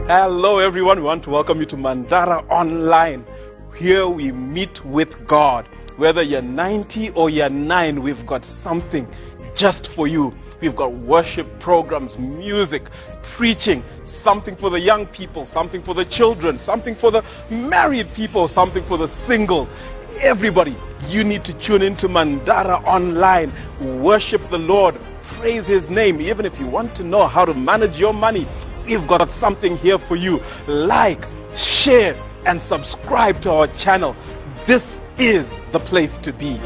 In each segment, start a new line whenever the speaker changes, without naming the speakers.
Hello everyone, we want to welcome you to Mandara Online. Here we meet with God. Whether you're 90 or you're 9, we've got something just for you. We've got worship programs, music, preaching, something for the young people, something for the children, something for the married people, something for the singles. Everybody, you need to tune into Mandara Online. Worship the Lord, praise His name. Even if you want to know how to manage your money, we've got something here for you. Like, share, and subscribe to our channel. This is the place to be.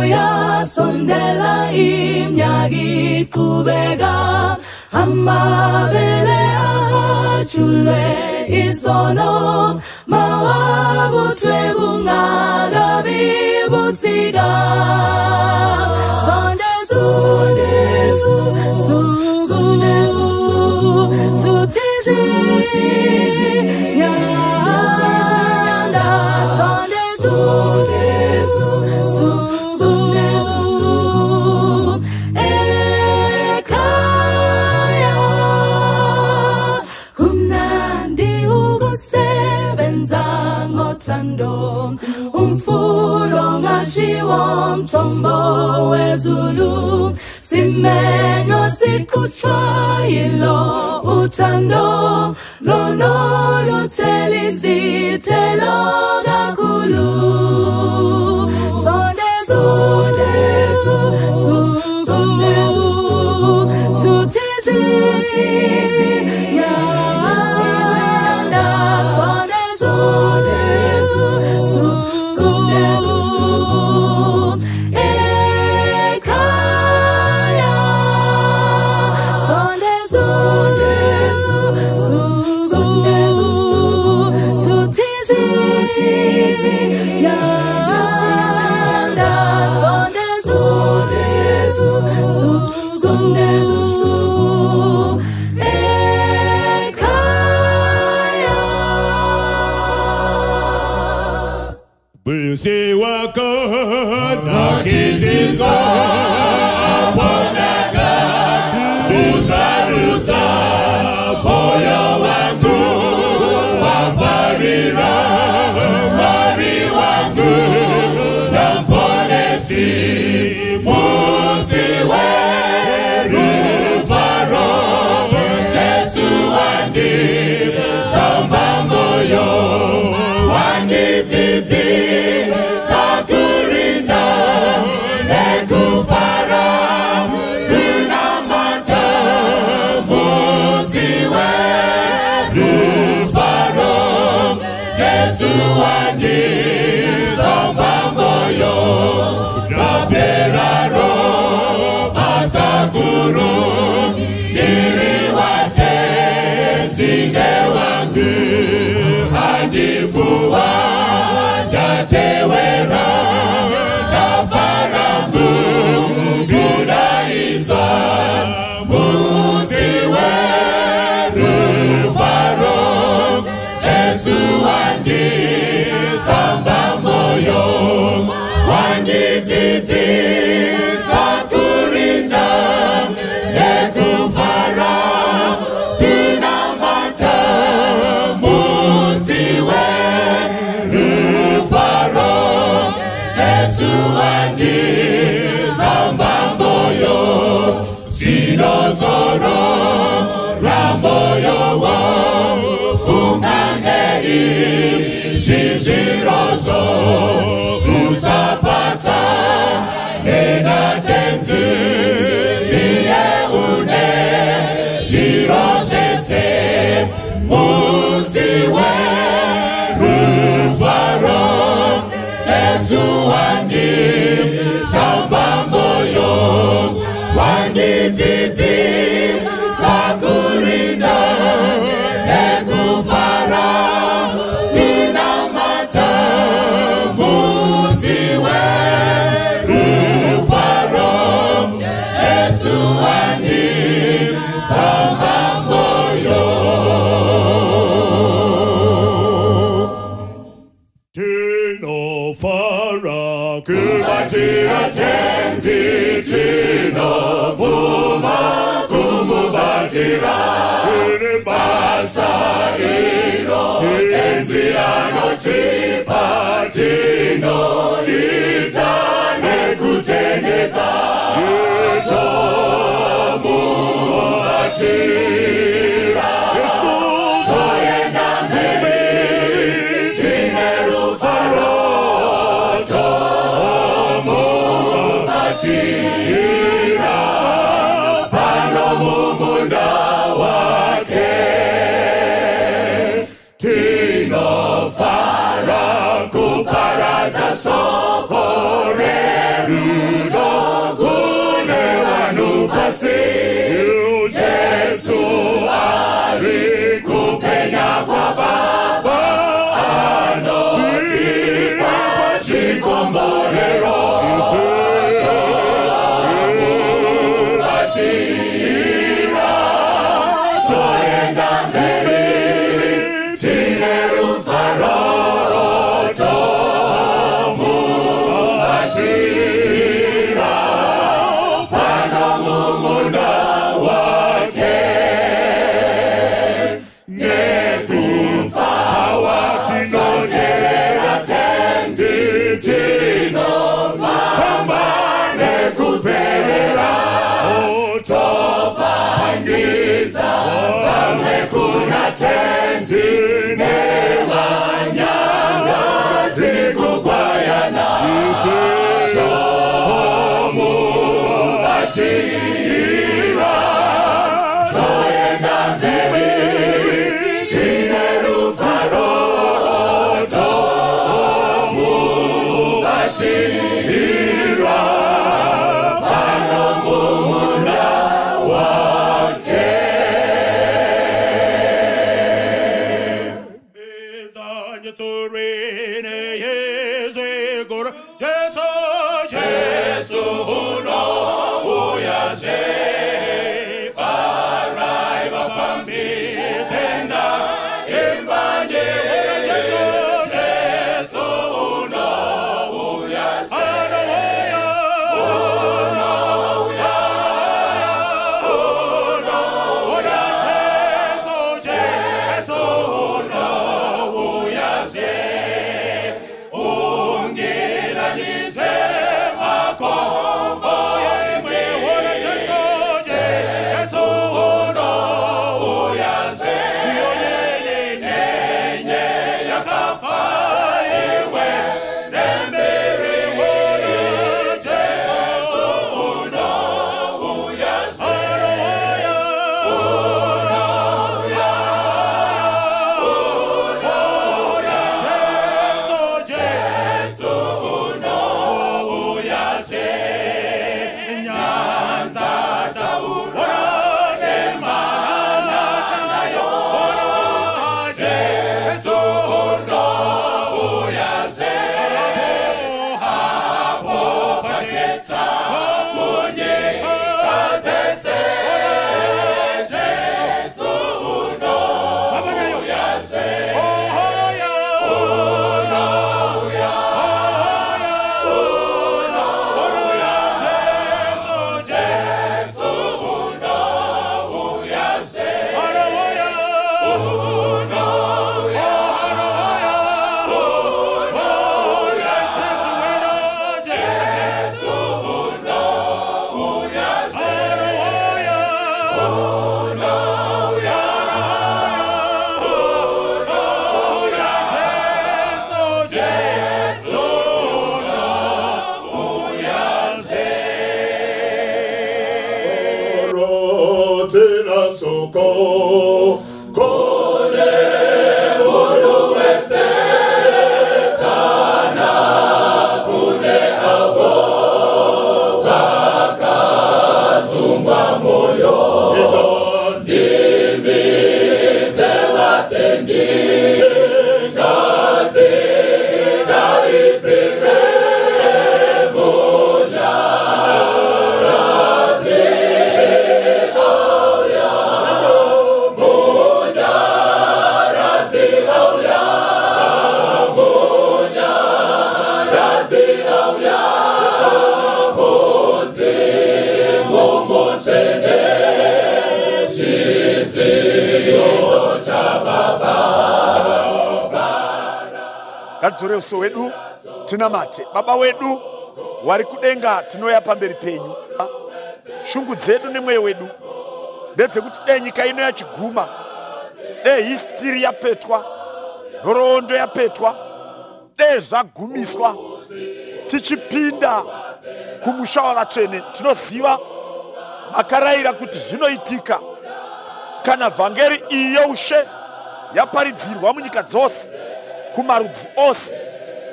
Sibuya sondela imnyagi kubega amabele ahachulwe isono mawabutwe kungagabi busiga umfulo ngashiwo mthombo wezulu simenyo siqhutshwa yilo uthando lono luthela izithelo kakhulu
Kumbatia tenzi tinovuma kumubatira basa iro tenzi anotipa tino itane kuteneka tomubatira toyenda mbele tinerufaro tomubatira pano mumunda wake tinofara kuparadza soko rerudo kune vanhu pasi Jesu ari kupenya kwa Baba anotipa chikomborero tomubatira toenda mbele tinerufaro tomubatira pano mumunda wake nekufawa tinoteera tenzi tinofamba nekuperera topangidza vamwe kuna tenzi nevanyanga dzikugwayana tomubatira toenda mbele tinerufaro tomubatira pano mumunda wake Bezanyetsorene yezegor Jesu Jesu uno uyaje farai vafambi tenda imbanye Jesu Jesu uno uyaje
ngatidzore uso wedu tinamate. Baba wedu wari kudenga, tinoya pamberi penyu. Shungu dzedu nemweyo wedu ndedzekuti dei nyika ino yachiguma, dei history yapetwa, nhoroondo yapetwa, dei zvagumiswa, tichipinda kumusha wavatsvene, tinoziva makarayira kuti zvinoitika kana vhangeri iyi youshe yaparidzirwa munyika dzose, kumarudzi ose,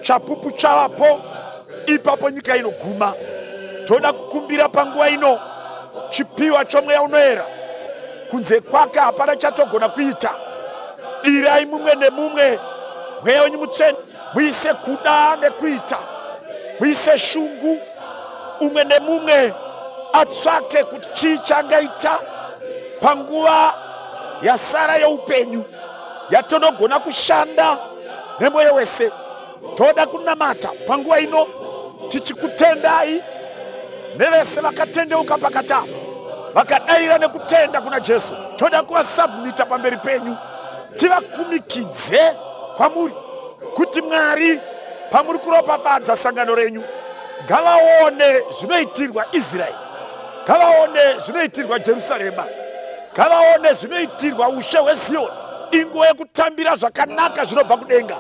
chapupu chavapo, ipapo nyika inoguma. Toda kukumbira panguva ino chipiwa chomweya unoera, kunze kwake hapana chatogona kuita. Dirai mumwe nemumwe mweya wenyu mutsvene, muise kuda nekuita, muise shungu. Umwe nemumwe atsvake kuti chii changaita panguva yasara youpenyu yatonogona kushanda nemweyo wese. Toda kunamata panguva ino tichikutendai nevese vakatendeuka pakata vakadayira nekutenda kuna Jesu. Toda kuvasubmita pamberi penyu, tivakumikidze kwamuri kuti Mwari pamuri kuropafadza sangano renyu ngavaone zvinoitirwa Israeli, ngavaone zvinoitirwa Jerusalema, ngavaone zvinoitirwa ushe hweZioni. Inguva yekutambira zvakanaka zvinobva kudenga.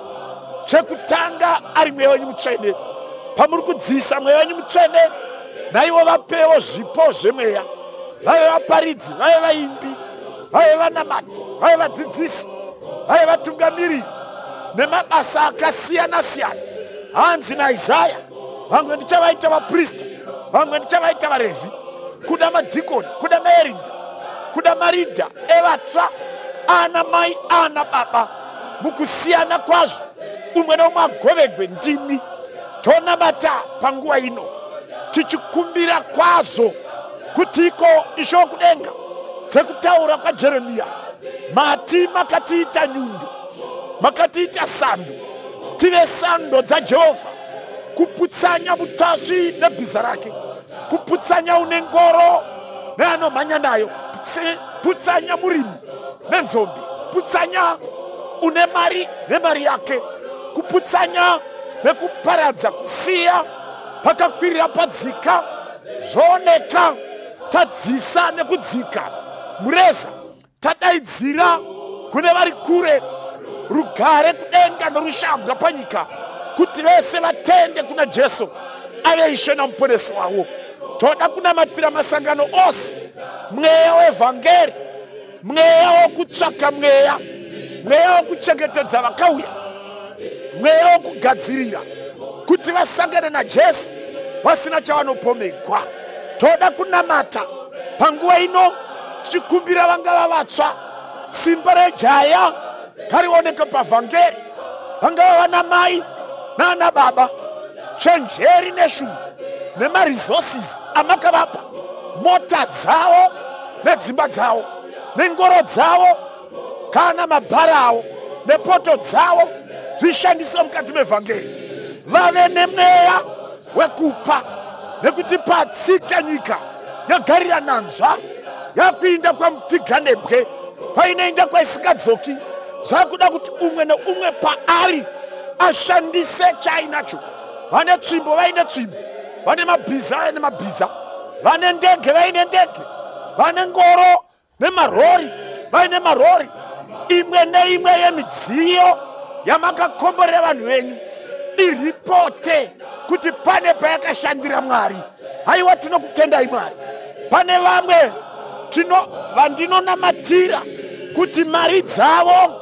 Chekutanga ari mweya wenyu mutsvene. Pamuri kudzisa mweya wenyu mutsvene, naivo vapewo zvipo zvemweya, vave vaparidzi, vave vaimbi, vave vanamati, vave vadzidzisi, vave vatungamiriri nemabasa akasiyana siyana. Hanzi naIsaya, vamwe ndichavaita vaprista, vamwe ndichavaita vaRevhi, kuda madhikoni, kuda maerinda, kuda maridha evatsva, ana mai ana baba, mukusiyana kwazvo, umwe naumwe agovegwe ndimi. Tonamata panguva ino tichikumbira kwazvo kuti iko isho kudenga, sekutaura kwaJeremiya, mati makatiita nyundo, makatiita sando, tive sando dzaJehovha, kuputsanya mutasvi nebhiza rake, kuputsanya une ngoro neanomhanya nayo, putsanya murimi nenzombe, putsanya une mari nemari yake, kuputsanya nekuparadza, kusiya pakakwirira padzika, zvooneka tadzisa nekudzika mureza, tadaidzira kune vari kure rugare kudenga norushambwa panyika, kuti vese vatende kuna Jesu ave Ishe namuponesi wavo. Toda kunamatira masangano ose, mweya wevhangeri, mweya wokutsvaka mweya, mweya wokuchengetedza vakauya, mweya wokugadzirira kuti vasangane naJesu vasina chavanopomegwa. Toda kunamata panguva ino tichikumbira vangava vatsva, simba rejaya ngarioneke pavhangeri, vangava vana mai nana baba, chenjeri neshungu nemaresources amakavapa, mota dzavo nedzimba dzavo nengoro dzavo kana mabhara avo nepoto dzavo zvishandiswe mukati mevhangeri. Vave nemweya wekupa, nekuti patsika nyika yagarira nanzva, yakuinda kwamupfiganebwe, kwainoinda kwaisingadzoki. Zvakuda kuti umwe neumwe paari ashandise chainacho. Vane tsvimbo vaine tsvimbo, vane mabhiza vaine mabhiza, vane ndege vaine ndege, vane ngoro nemarori vaine marori. Imwe neimwe yemidziyo yamakakomborera vanhu venyu iripote kuti pane payakashandira Mwari. Haiwa, tinokutendai Mwari. Pane vamwe vandinonamatira kuti mari dzavo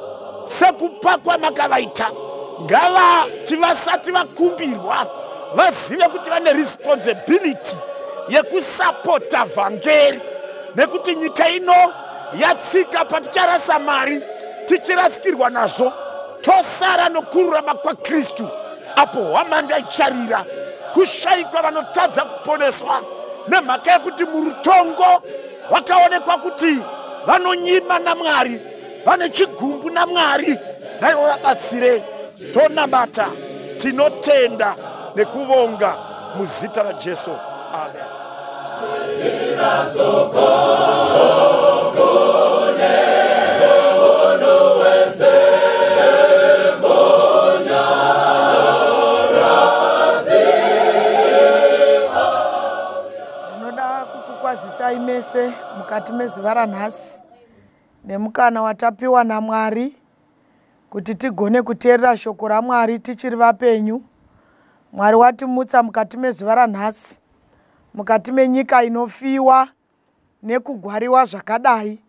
sekupakwa makavaita, ngavati vasati vakumbirwa vazive kuti vane responsibility yekusapota vhangeri, nekuti nyika ino yatsika paticharasa mari, tichirasikirwa nazvo, tosara nokururama kwaKristu. Apo hwamanda icharira, kushayikwa vanotadza kuponeswa nemhaka yekuti murutongo wakaonekwa kuti vanonyima naMwari, vane chigumbu naMwari. Naivo vabatsirei. Tonamata, tinotenda nekuvonga muzita raJesu. Amen.
Bonya
mukati mezuva ranhasi nemukana watapiwa naMwari kuti tigone kuteerera shoko raMwari tichiri vapenyu. Mwari watimutsa mukati mezuva ranhasi, mukati menyika inofiwa nekugwariwa zvakadai,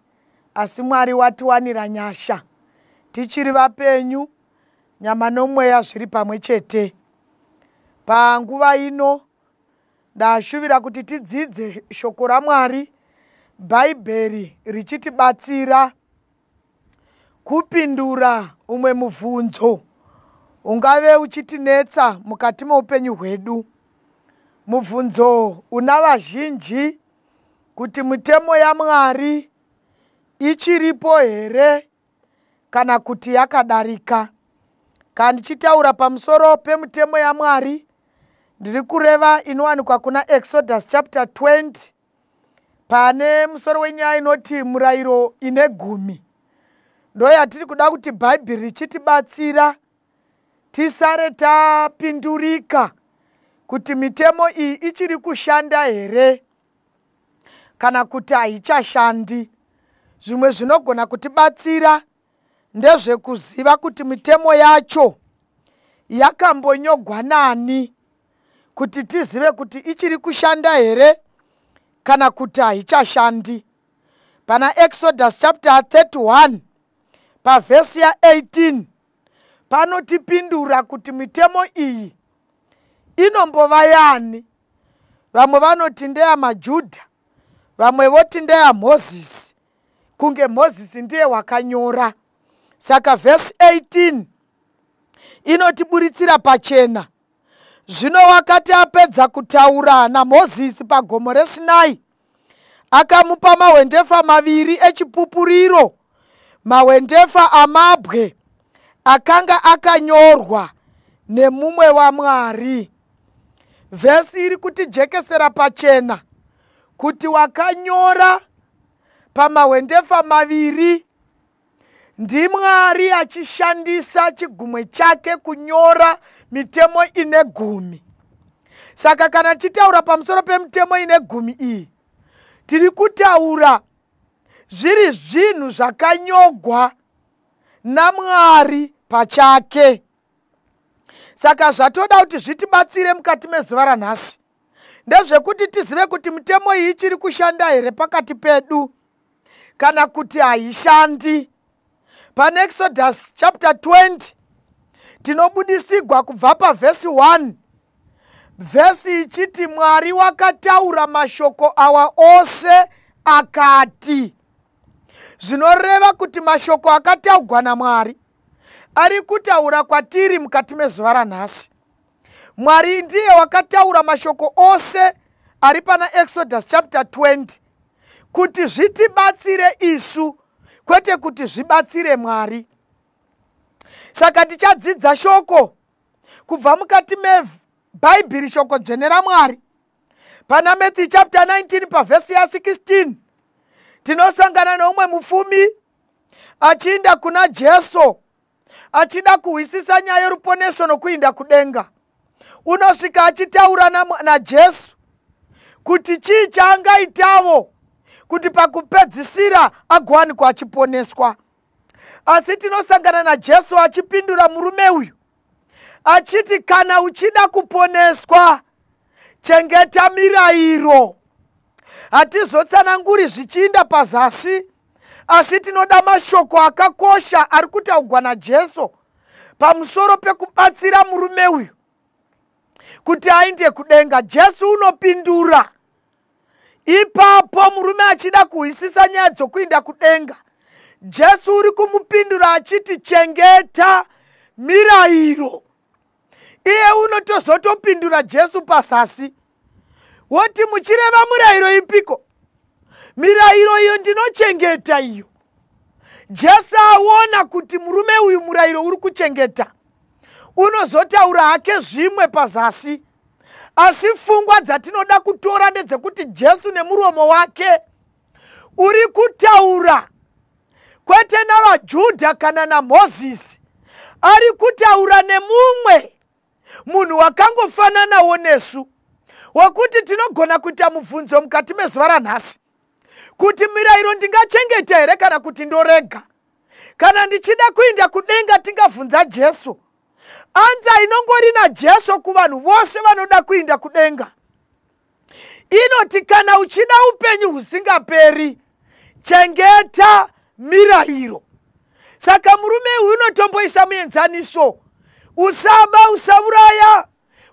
asi Mwari watiwanira nyasha tichiri vapenyu, nyama nomweya zviri pamwe chete. Panguva ino ndashuvira kuti tidzidze shoko raMwari, Bhaibheri richitibatsira kupindura umwe mubvunzo ungave uchitinetsa mukati meupenyu hwedu. Mubvunzo una vazhinji kuti mitemo yaMwari ichiripo here kana kuti yakadarika. Kana ndichitaura pamusoro pemitemo yaMwari, ndiri kureva inowanikwa kuna Exodus chapter 20 pane musoro wenyaya inoti murayiro ine 10. Ndoyatiri kuda kuti Bhaibheri richitibatsira tisare tapindurika kuti mitemo iyi ichiri kushanda here kana kuti haichashandi. Zvimwe zvinogona kutibatsira ndezvekuziva kuti mitemo yacho yakambonyogwa nani, kuti tizive kuti ichiri kushanda here kana kuti haichashandi. Pana Exodus chapter 31 pavhesi ya 18 panotipindura kuti mitemo iyi inombova yani. Vamwe vanoti ndeyamaJudha, vamwe voti ndeyaMozisi, kunge Mozisi ndiye wakanyora. Saka vhesi 18 inotiburitsira pachena. Zvino wakati apedza kutaura naMozisi pagomo reSinai, akamupa mahwendefa 2 echipupuriro, mahwendefa amabwe akanga akanyorwa nemumwe waMwari. Vhesi iri kutijekesera pachena kuti wakanyora pamahwendefa 2 ndiMwari achishandisa chigumwe chake kunyora mitemo ine 10. Saka kana tichitaura pamusoro pemitemo ine 10 iyi, tiri kutaura zviri zvinhu zvakanyogwa naMwari pachake. Saka zvatoda kuti zvitibatsire mukati mezuva ranhasi ndezvekuti tizive kuti mitemo iyi ichiri kushanda here pakati pedu kana kuti haishandi. Pana Exodus chapter 20 tinobudisigwa kubva pavhesi 1. Vhesi ichiti Mwari wakataura mashoko awa ose akati. Zvinoreva kuti mashoko akataurwa naMwari ari kutaura kwatiri mukati mezuva ranhasi. Mwari ndiye wakataura mashoko ose ari pana Exodus chapter 20 kuti zvitibatsire isu, kwete kuti zvibatsire Mwari. Saka tichadzidza shoko kubva mukati meBhaibheri, shoko dzvene raMwari. Pana Matthew chapter 19 pavhesi ya 16 tinosangana neumwe mufumi achienda kuna Jesu achida kuhwisisa nyaya yeruponeso nokuinda kudenga. Unosvika achitaura naJesu kuti chii chaangaitawo kuti pakupedzisira agowanikwa achiponeswa. Asi tinosangana naJesu achipindura murume uyu achiti, kana uchida kuponeswa chengeta mirayiro. Hatizotsananguri zvichiinda pazasi, asi tinoda mashoko akakosha ari kutaurwa naJesu pamusoro pekubatsira murume uyu kuti ainde kudenga. Jesu unopindura. Ipapo murume achida kuhwisisa nyaya dzokuinda kudenga, Jesu uri kumupindura achiti, chengeta mirayiro. Iye unotozotopindura Jesu pazasi woti, muchireva murayiro ipiko? Mirayiro iyo ndinochengeta iyo. Jesu aona kuti murume uyu murayiro uri kuchengeta, unozotaura hake zvimwe pazasi. Asi pfungwa dzatinoda kutora ndedzekuti Jesu nemuromo wake uri kutaura, kwete navaJudha kana naMozisi, ari kutaura nemumwe munhu wakangofananawo nesu, wekuti tinogona kuita mubvunzo mukati mezuva ranhasi kuti mirayiro ndingachengeta here kana kuti ndorega. Kana ndichida kuinda kudenga tingabvunza Jesu. Anza inongori naJesu kuvanhu vose vanoda kuinda kudenga. Inoti kana uchida upenyu husingaperi, chengeta mirayiro. Saka murume uyu unotomboisa muenzaniso. Usaba, usauraya,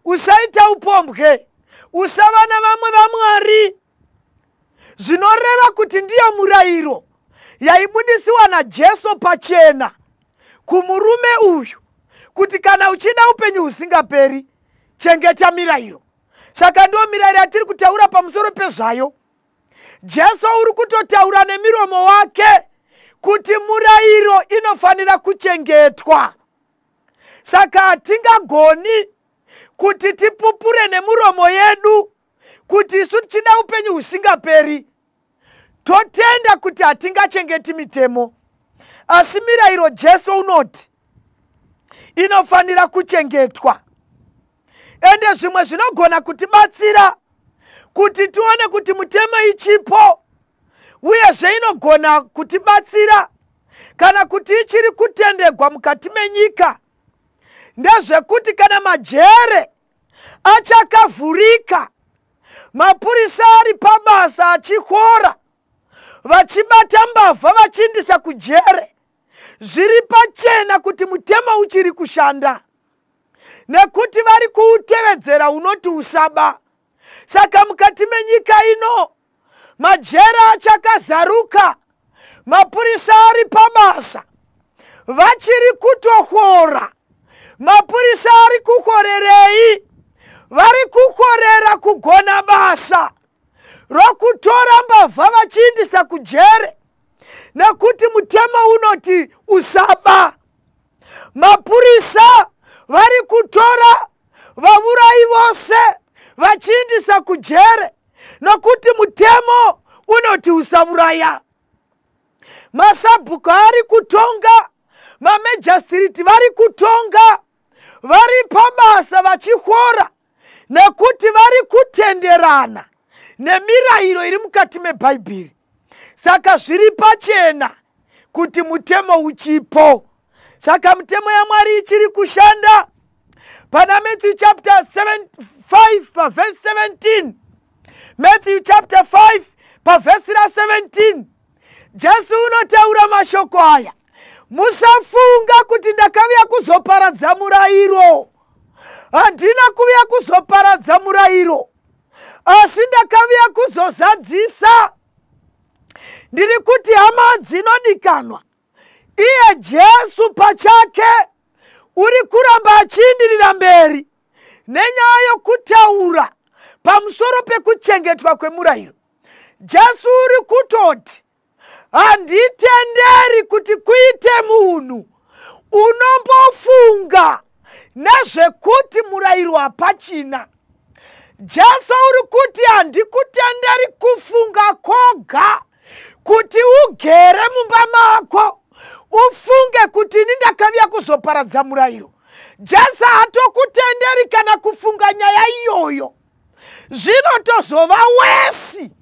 usaita upombwe, usava navamwe vaMwari. Zvinoreva kuti ndiyo murayiro yaibudisiwa naJesu pachena kumurume uyu, kuti kana uchida upenyu husingaperi, chengeta mirayiro. Saka ndio mirayiro yatiri kutaura pamusoro pezvayo. Jesu uri kutotaura nemiromo wake kuti murayiro inofanira kuchengetwa. Saka hatingagoni kuti tipupure nemuromo yedu kuti isu tichida upenyu husingaperi, totenda kuti hatingachengeti mitemo. Asi mirayiro Jesu unoti inofanira kuchengetwa. Ende zvimwe zvinogona kutibatsira kuti tione kuti mutemo ichipo, uyezve inogona kutibatsira kana kuti ichiri kutendegwa mukati menyika, ndezvekuti kana majere achakavhurika, mapurisa ari pabasa achikora, vachibata mbavha vachiindisa kujere, zviri pachena kuti mutemo uchiri kushanda, nekuti vari kuutevedzera unoti usaba. Saka mukati menyika ino majere achakazaruka, mapurisa ari pabasa vachiri kutohora. Mapurisa ari kukorerei? Vari kukorera kugona basa rokutora mbavha vachiindisa kujere, nekuti mutemo unoti usaba. Mapurisa vari kutora vaurayi vose vachiindisa kujere, nekuti mutemo unoti usauraya. Masabhuku ari kutonga, mamejistreti vari kutonga, vari pabasa vachikora, nekuti vari kutenderana nemirayiro iri mukati meBhaibheri. Saka zviri pachena kuti mutemo uchipo. Saka mutemo yaMwari ichiri kushanda. Pana Matthew chapter 5 verse 17. Matthew chapter 5 verse 17. Jesu unotaura mashoko aya. Musafunga kuti ndakauya kuzoparadza murayiro. Handina kuuya kuzoparadza murayiro, asi ndakauya kuzozadzisa. Ndiri kuti hama dzinodikanwa, iye Jesu pachake uri kuramba achiindirira mberi nenyaya yokutaura pamusoro pekuchengetwa kwemurayiro. Jesu uri kutoti handitenderi kuti kuite munhu unombofunga nezvekuti murayiro hapachina. Jesu uri kuti handikutenderi kufunga koga kuti ugere mumba mako ufunge kuti ini ndakauya kuzoparadza murayiro. Jesu hatokutenderi kana kufunga nyaya iyoyo. Zvinotozova wesi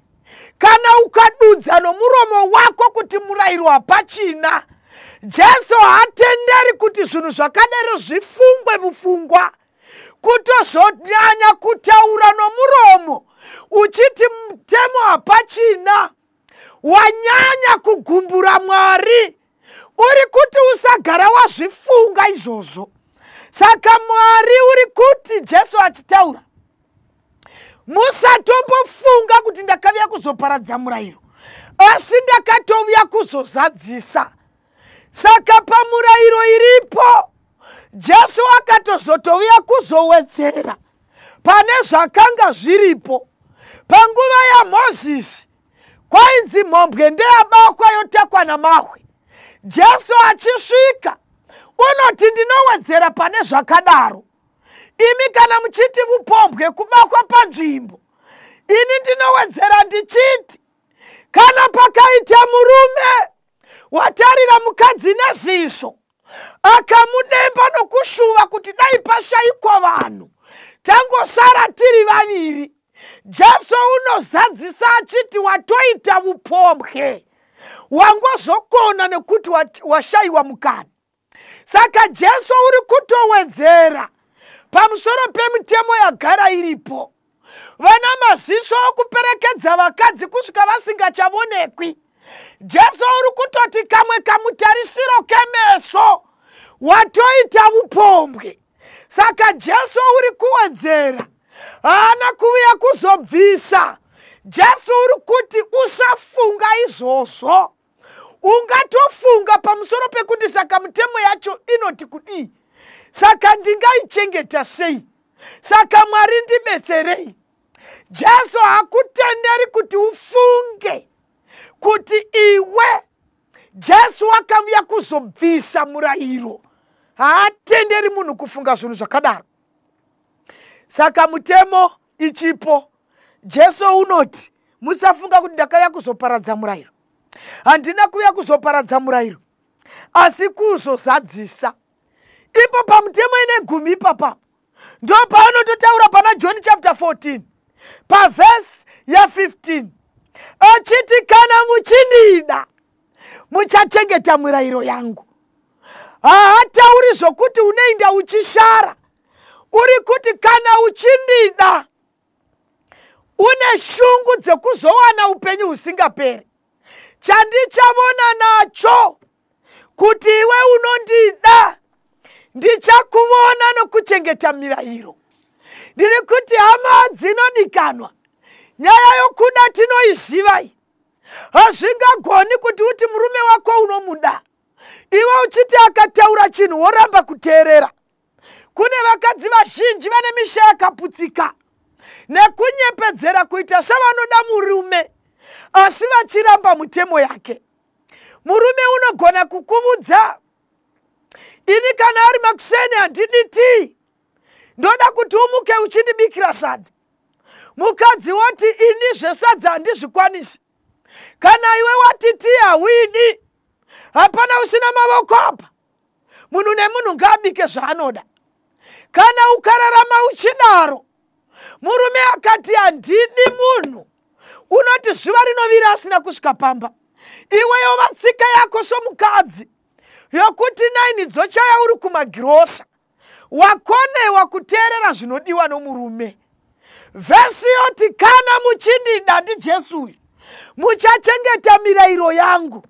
kana ukadudza nomuromo wako kuti murayiro hapachina. Jesu hatenderi kuti zvinhu zvakadaro zvifungwe mufungwa, kutozonyanya kutaura nomuromo uchiti mutemo hapachina. Wanyanya kugumbura Mwari, uri kuti usagara wazvifunga izvozvo. Saka Mwari uri kuti Jesu achitaura, musatombofunga kuti ndakauya kuzoparadza murayiro, asi ndakatouya kuzozadzisa. Saka pamurayiro iripo, Jesu akatozotouya kuzowedzera pane zvakanga zviripo. Panguva yaMozisi kwainzi mhombwe ndeyabakwa yotakwa namahwe. Jesu achisvika unoti ndinowedzera pane zvakadaro. Imi kana muchiti upombwe kubakwa panzvimbo, ini ndinowedzera ndichiti kana pakaita murume watarira mukadzi neziso akamudemba nokushuva kuti dai pashayikwa vanhu tangosara tiri vaviri, Jesu unozadzisa achiti watoita upombwe, wangozokona nekuti washayiwa mukana. Saka Jesu uri kutowedzera pamusoro pemitemo yagara iripo. Vana maziso okuperekedza vakadzi kusvika vasingachavonekwi. Jesu uri kutoti kamwe kamutarisiro kemeso watoita upombwe. Saka Jesu uri kuwedzera, haana kuuya kuzobvisa. Jesu uri kuti usafunga izvozvo. Ungatofunga pamusoro pekuti saka mitemo yacho inoti kudii, saka ndingaichengeta sei, saka Mwari ndibetserei. Jesu hakutenderi kuti ufunge kuti iwe. Jesu akauya kuzobvisa murayiro, haatenderi munhu kufunga zvinhu zvakadaro. Saka mutemo ichipo, Jesu unoti musafunga kuti ndakauya kuzoparadza murayiro. Handina kuuya kuzoparadza murayiro, asi kuzozadzisa. Ipo pamutemo ine gumi ipapapo ndo paanototaura pana John chapter 14 pavhesi ya15 achiti kana muchindida muchachengeta mirayiro yangu. Haatauri zvokuti unoenda uchishara, uri kuti kana uchindida une shungu dzekuzowana upenyu husingaperi. Chandichavona nacho kuti iwe unondida, ndichakuvona nokuchengeta mirayiro. Ndiri kuti hama dzinodikanwa, nyaya yokuda tinoiziva iyi. Hazvingagoni kuti uti murume wako unomuda, iwe uchiti akataura chinhu woramba kuteerera. Kune vakadzi vazhinji vane misha yakaputsika nekunyepedzera kuita savanoda murume, asi vachiramba mutemo yake. Murume unogona kukuvudza, ini kana ari makuseni handiditi, ndoda kuti umuke uchindibikira sadza. Mukadzi woti ini zvesadza handizvikwanisi. Kana iwe watiti hauidi, hapana usina mavoko apa, munhu nemunhu ngaabike zvaanoda. Kana ukararama uchidaro, murume akati handidi munhu, unoti zuva rinovira asina kusvika pamba. Iweyo vatsika yako somukadzi yokuti naini dzochaya uri kumagirosa, wakonewa kuteerera zvinodiwa nomurume. Vhesi yoti kana muchindida ndiJesu muchachengeta mirayiro yangu.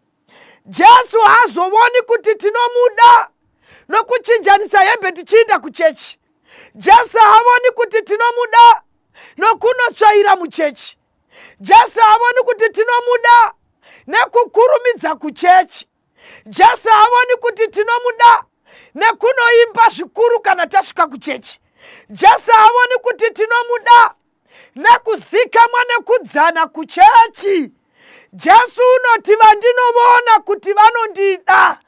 Jesu haazovoni kuti tinomuda nokuchinjanisa hembe tichienda kuchechi. Jesu haavoni kuti tinomuda nokunotsvaira muchechi. Jesu haavoni kuti tinomuda nekukurumidza kuchechi. Jesu haavoni kuti tinomuda nekunoimba zvikuru kana tasvika kuchechi. Jesu haavoni kuti tinomuda nekuzikamwa nekudzana kuchechi. Jesu unoti vandinovona kuti vanondida,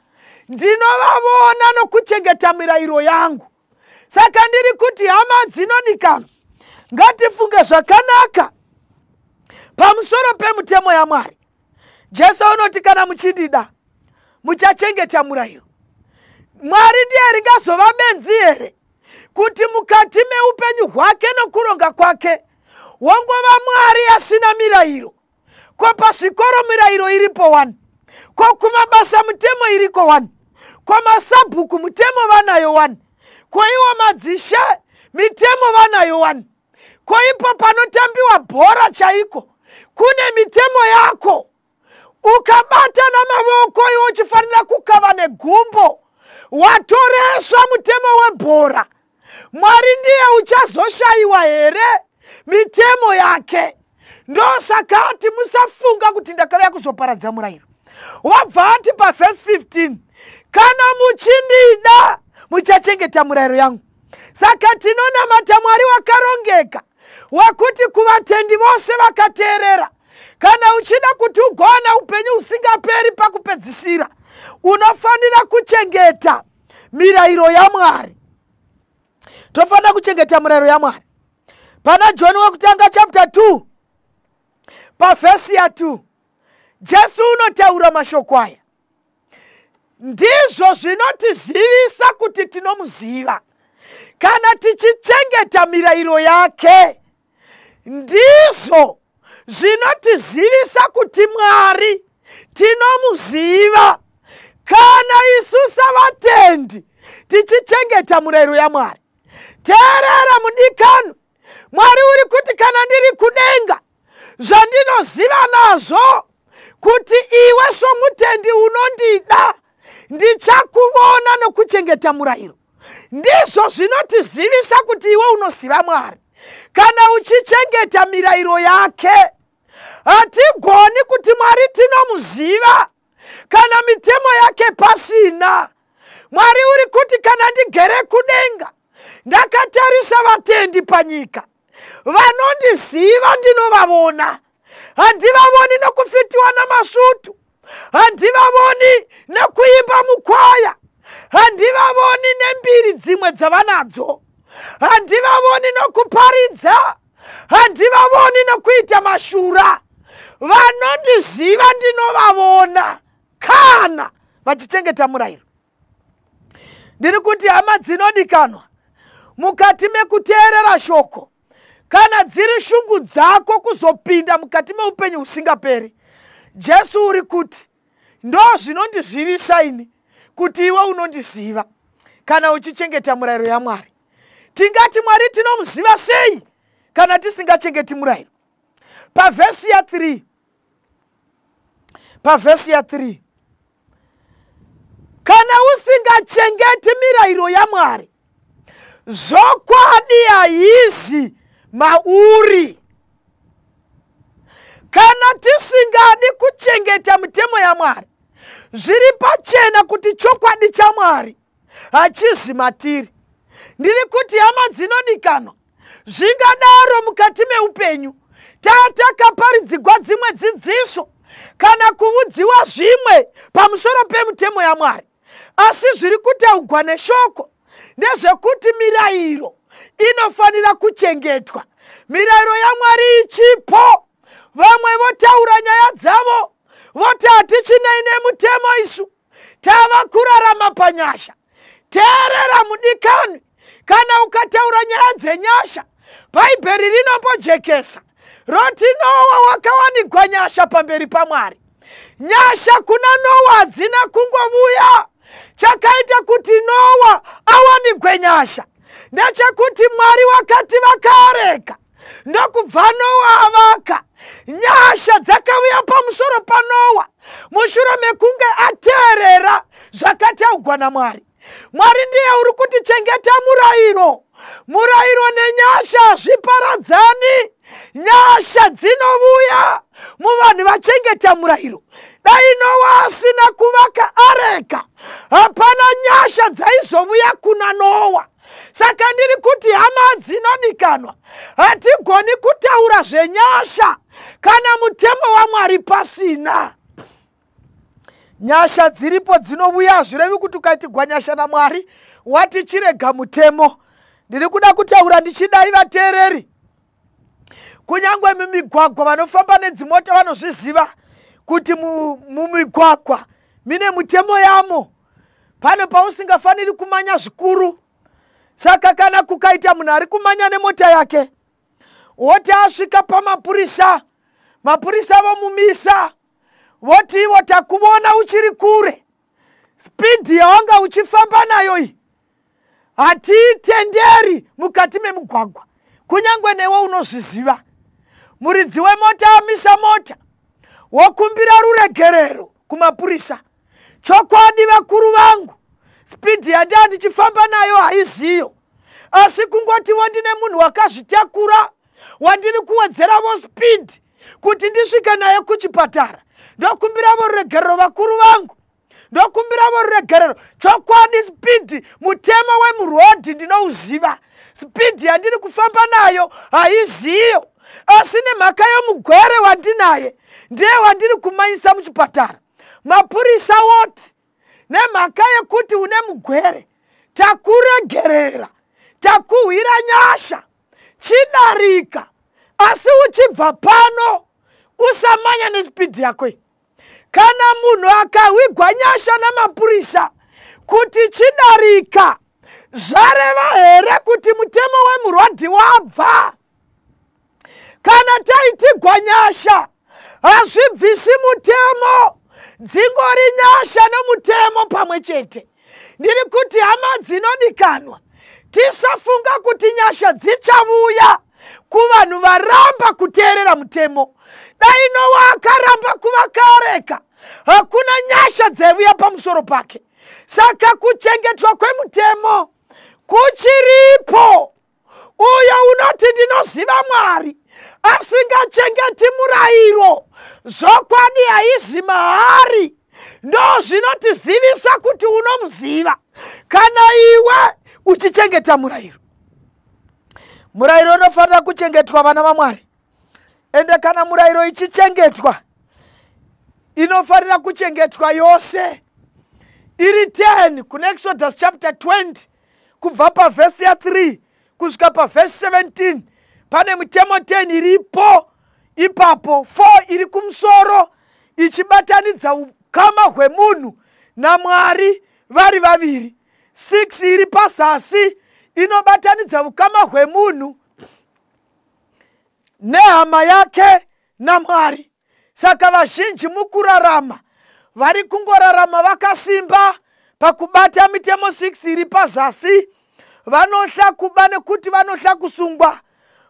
ndinovavona nokuchengeta mirayiro yangu. Saka ndiri kuti hama dzinodikanwa, ngatifunge zvakanaka pamusoro pemutemo yaMwari. Jesu unoti kana muchindida muchachengeta murayiro. Mwari ndiye ringazova benzi here kuti mukati meupenyu hwake nokuronga kwake wongova Mwari asina mirayiro? Ko pazvikoro mirayiro iripo 1, ko kumabasa mutemo iriko 1, ko masabhuku mutemo vanayo 1, ko iwo madzishe mitemo vanayo 1, ko ipo panotambiwa bhora chaiko kune mitemo yako. Ukabata namavoko iwo uchifanira kukava negumbo, watoreswa mutemo webhora. Mwari ndiye uchazoshayiwa here mitemo yake? Ndosaka ati musafunga kuti ndakauya kuzoparadza murayiro. Wabva ati pavhesi 15 kana muchindida muchachengeta murayiro yangu. Saka tinonamata Mwari wakarongeka, wakuti kuvatendi vose vakateerera. Kana uchida kuti ugowana upenyu usingaperi pakupedzisira, unofanira kuchengeta mirayiro yaMwari. Tofanira kuchengeta mirayiro yaMwari. Pana John wekutanga chapter 2 pavhesi ya2, Jesu unotaura mashoko aya. Ndizvo zvinotizivisa kuti tinomuziva. Kana tichichengeta mirayiro yake, ndizvo zvinotizivisa kuti Mwari tinomuziva kana isu savatendi tichichengeta murayiro yaMwari. Teerera mudikani, Mwari uri kuti kana ndiri kudenga zvandinoziva nazvo kuti iwe somutendi unondida ndichakuvona nokuchengeta murayiro. Ndizvo zvinotizivisa kuti iwe unoziva Mwari kana uchichengeta mirayiro yake. Hatigoni kuti Mwari tinomuziva kana mitemo yake pasina. Mwari uri kuti kana ndigere kudenga ndakatarisa vatendi panyika, vanondiziva ndinovavona. Handivavoni nokufitiwa namasutu, handivavoni nokuimba mukwaya, handivavoni nembiri dzimwe dzavanadzo, handivavoni nokuparidza, handivavoni nokuita mashura. Vanondiziva ndinovavona kana vachichengeta murayiro. Ndiri kuti hama dzinodikanwa, mukati mekuteerera shoko, kana dziri shungu dzako kuzopinda mukati meupenyu usingaperi, Jesu uri kuti ndo zvinondizivisa ini kuti iwe unondiziva kana uchichengeta murayiro yaMwari. Tingati Mwari tinomuziva sei kana tisingachengeti murayiro? Pavhesi ya 3, kana usingachengeti mirayiro yaMwari, zvokwadi haizi mauri. Kana tisingadi kuchengeta mitemo yaMwari, zviri pachena kuti chokwadi chaMwari hachizi matiri. Ndiri kuti hama dzinodikanwa, zvingadaro mukati meupenyu takaparidzigwa dzimwe dzidziso kana kuudziwa zvimwe pamusoro pemitemo yaMwari, asi zviri kutaurwa neshoko ndezvekuti mirayiro inofanira kuchengetwa. Mirayiro yaMwari ichipo, vamwe votaura nyaya dzavo voti hatichinei nemutemo isu, tava kurarama panyasha. Teerera mudikani, kana ukataura nyaya dzenyasha, Bhaibheri rinombojekesa roti Noa wakawanikwa nyasha pamberi paMwari. Nyasha kuna Noa hadzina kungovuya. Chakaita kuti Noa awanikwe nyasha ndechekuti Mwari wakati vakareka, ndokubva Noa avaka. Nyasha dzakauya pamusoro paNoa mushure mekunge ateerera zvakataurwa naMwari. Mwari ndiye uri kuti chengeta murayiro. Murayiro nenyasha zviparadzani. Nyasha dzinovuya muvanhu vachengeta murayiro. Dai Noa asina kuvaka areka, hapana nyasha dzaizovuya kuna Noa. Saka ndiri kuti hama dzinodikanwa, hatigoni kutaura zvenyasha kana mutemo waMwari pasina. Nyasha dziripo dzinovuya, hazvirevi kuti ukaitigwa nyasha naMwari wati chirega mutemo. Ndiri kuda kutaura ndichidai vateereri, kunyangwe mumigwagwa vanofamba nedzimota vanozviziva kuti mumigwagwa mine mutemo yamo. Pano pausingafaniri kumanya zvikuru. Saka kana kukaita munhu ari kumanya nemota yake, woti asvika pamapurisa, mapurisa vomumisa, voti ivo takuvona uchiri kure, spidi yawanga uchifamba nayo iyi hatiitenderi mukati memugwagwa. Kunyangwe newe unozviziva. Muridzi wemota amisa mota, wokumbira ruregerero kumapurisa. Chokwadi vakuru vangu, spidi yandanga ndichifamba nayo haiziyo, asi kungoti wandine munhu wakazvitakura wandiri kuwedzeravo spidi kuti ndisvike naye kuchipatara, ndokumbiravo ruregerero vakuru vangu, ndokumbiravo ruregerero. Chokwadi spidi mutemo wemurodhi ndinouziva, spidi yandiri kufamba nayo haiziyo, asi nemhaka yomugwere wandinaye ndiye wandiri kumanyisa muchipatara. Mapurisa woti nemhaka yekuti une mugwere takuregerera, takuhwira nyasha, chidarika, asi uchibva pano usamanya nespidi yako. Kana munhu akahwigwa nyasha namapurisa kuti chidarika, zvareva here kuti mutemo wemurodhi wabva? kana taitigwa nyasha hazvibvisi mutemo, dzingori nyasha nomutemo pamwe chete. Ndiri kuti hama dzinodikanwa, tisafunga kuti nyasha dzichavuya kuvanhu varamba kuteerera mutemo. Dai Noa akaramba kuvakareka, hakuna nyasha dzaivuya pamusoro pake. Saka kuchengetwa kwemutemo kuchiripo. Uyo unoti ndinoziva Mwari asingachengeti murayiro, zvokwadi haizi mahari, ndo zvinotizivisa kuti unomuziva kana iwe uchichengeta murayiro. Murayiro unofanira kuchengetwa vana vaMwari, ende kana murayiro ichichengetwa inofanira kuchengetwa yose. Iri 10 kuna Exodus chapter 20 kubva pavhesi ya 3 kusvika pavhesi 17 pane mitemo 10 iripo ipapo. 4 iri kumusoro ichibatanidza ukama hwemunhu naMwari vari vaviri. 6 iri pazasi inobatanidza ukama hwemunhu nehama yake naMwari. Saka vazhinji mukurarama vari kungorarama vakasimba pakubata mitemo 6 iri pazasi, vanohla kuba nekuti vanohla kusungwa,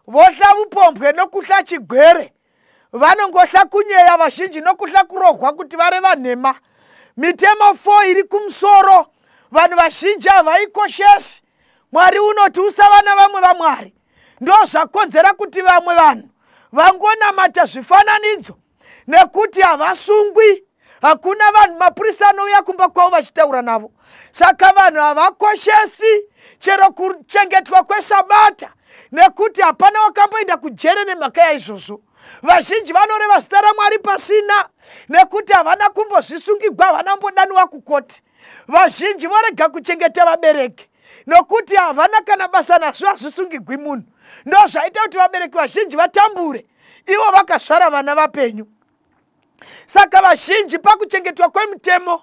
vohla upombwe nokuhla chigwere, vanongohla kunyeya vazhinji nokuhla kurohwa kuti vare vanhema. Mitemo 4 iri kumusoro vanhu vazhinji havaikoshesi. Mwari unoti usava navamwe vaMwari. Ndo zvakonzera kuti vamwe vanhu vangonamata zvifananidzo nekuti havasungwi. Hakuna vanhu maprista anouya kumba kwavo vachitaura navo. Saka vanhu havakoshesi chero kuchengetwa kwesabata, nekuti hapana wakamboenda kujere nemhaka yaizvozvo. Vazhinji vanoreva zita raMwari pasina, nekuti havana kumbozvisungigwa, havana mbodaniwa kukoti. Vazhinji vorega kuchengeta vabereki, nokuti havana kana basa nazvo, hazvisungigwi munhu. Ndo zvaita kuti vabereki vazhinji vatambure, ivo vakazvara vana vapenyu. Saka vazhinji pakuchengetwa kwemitemo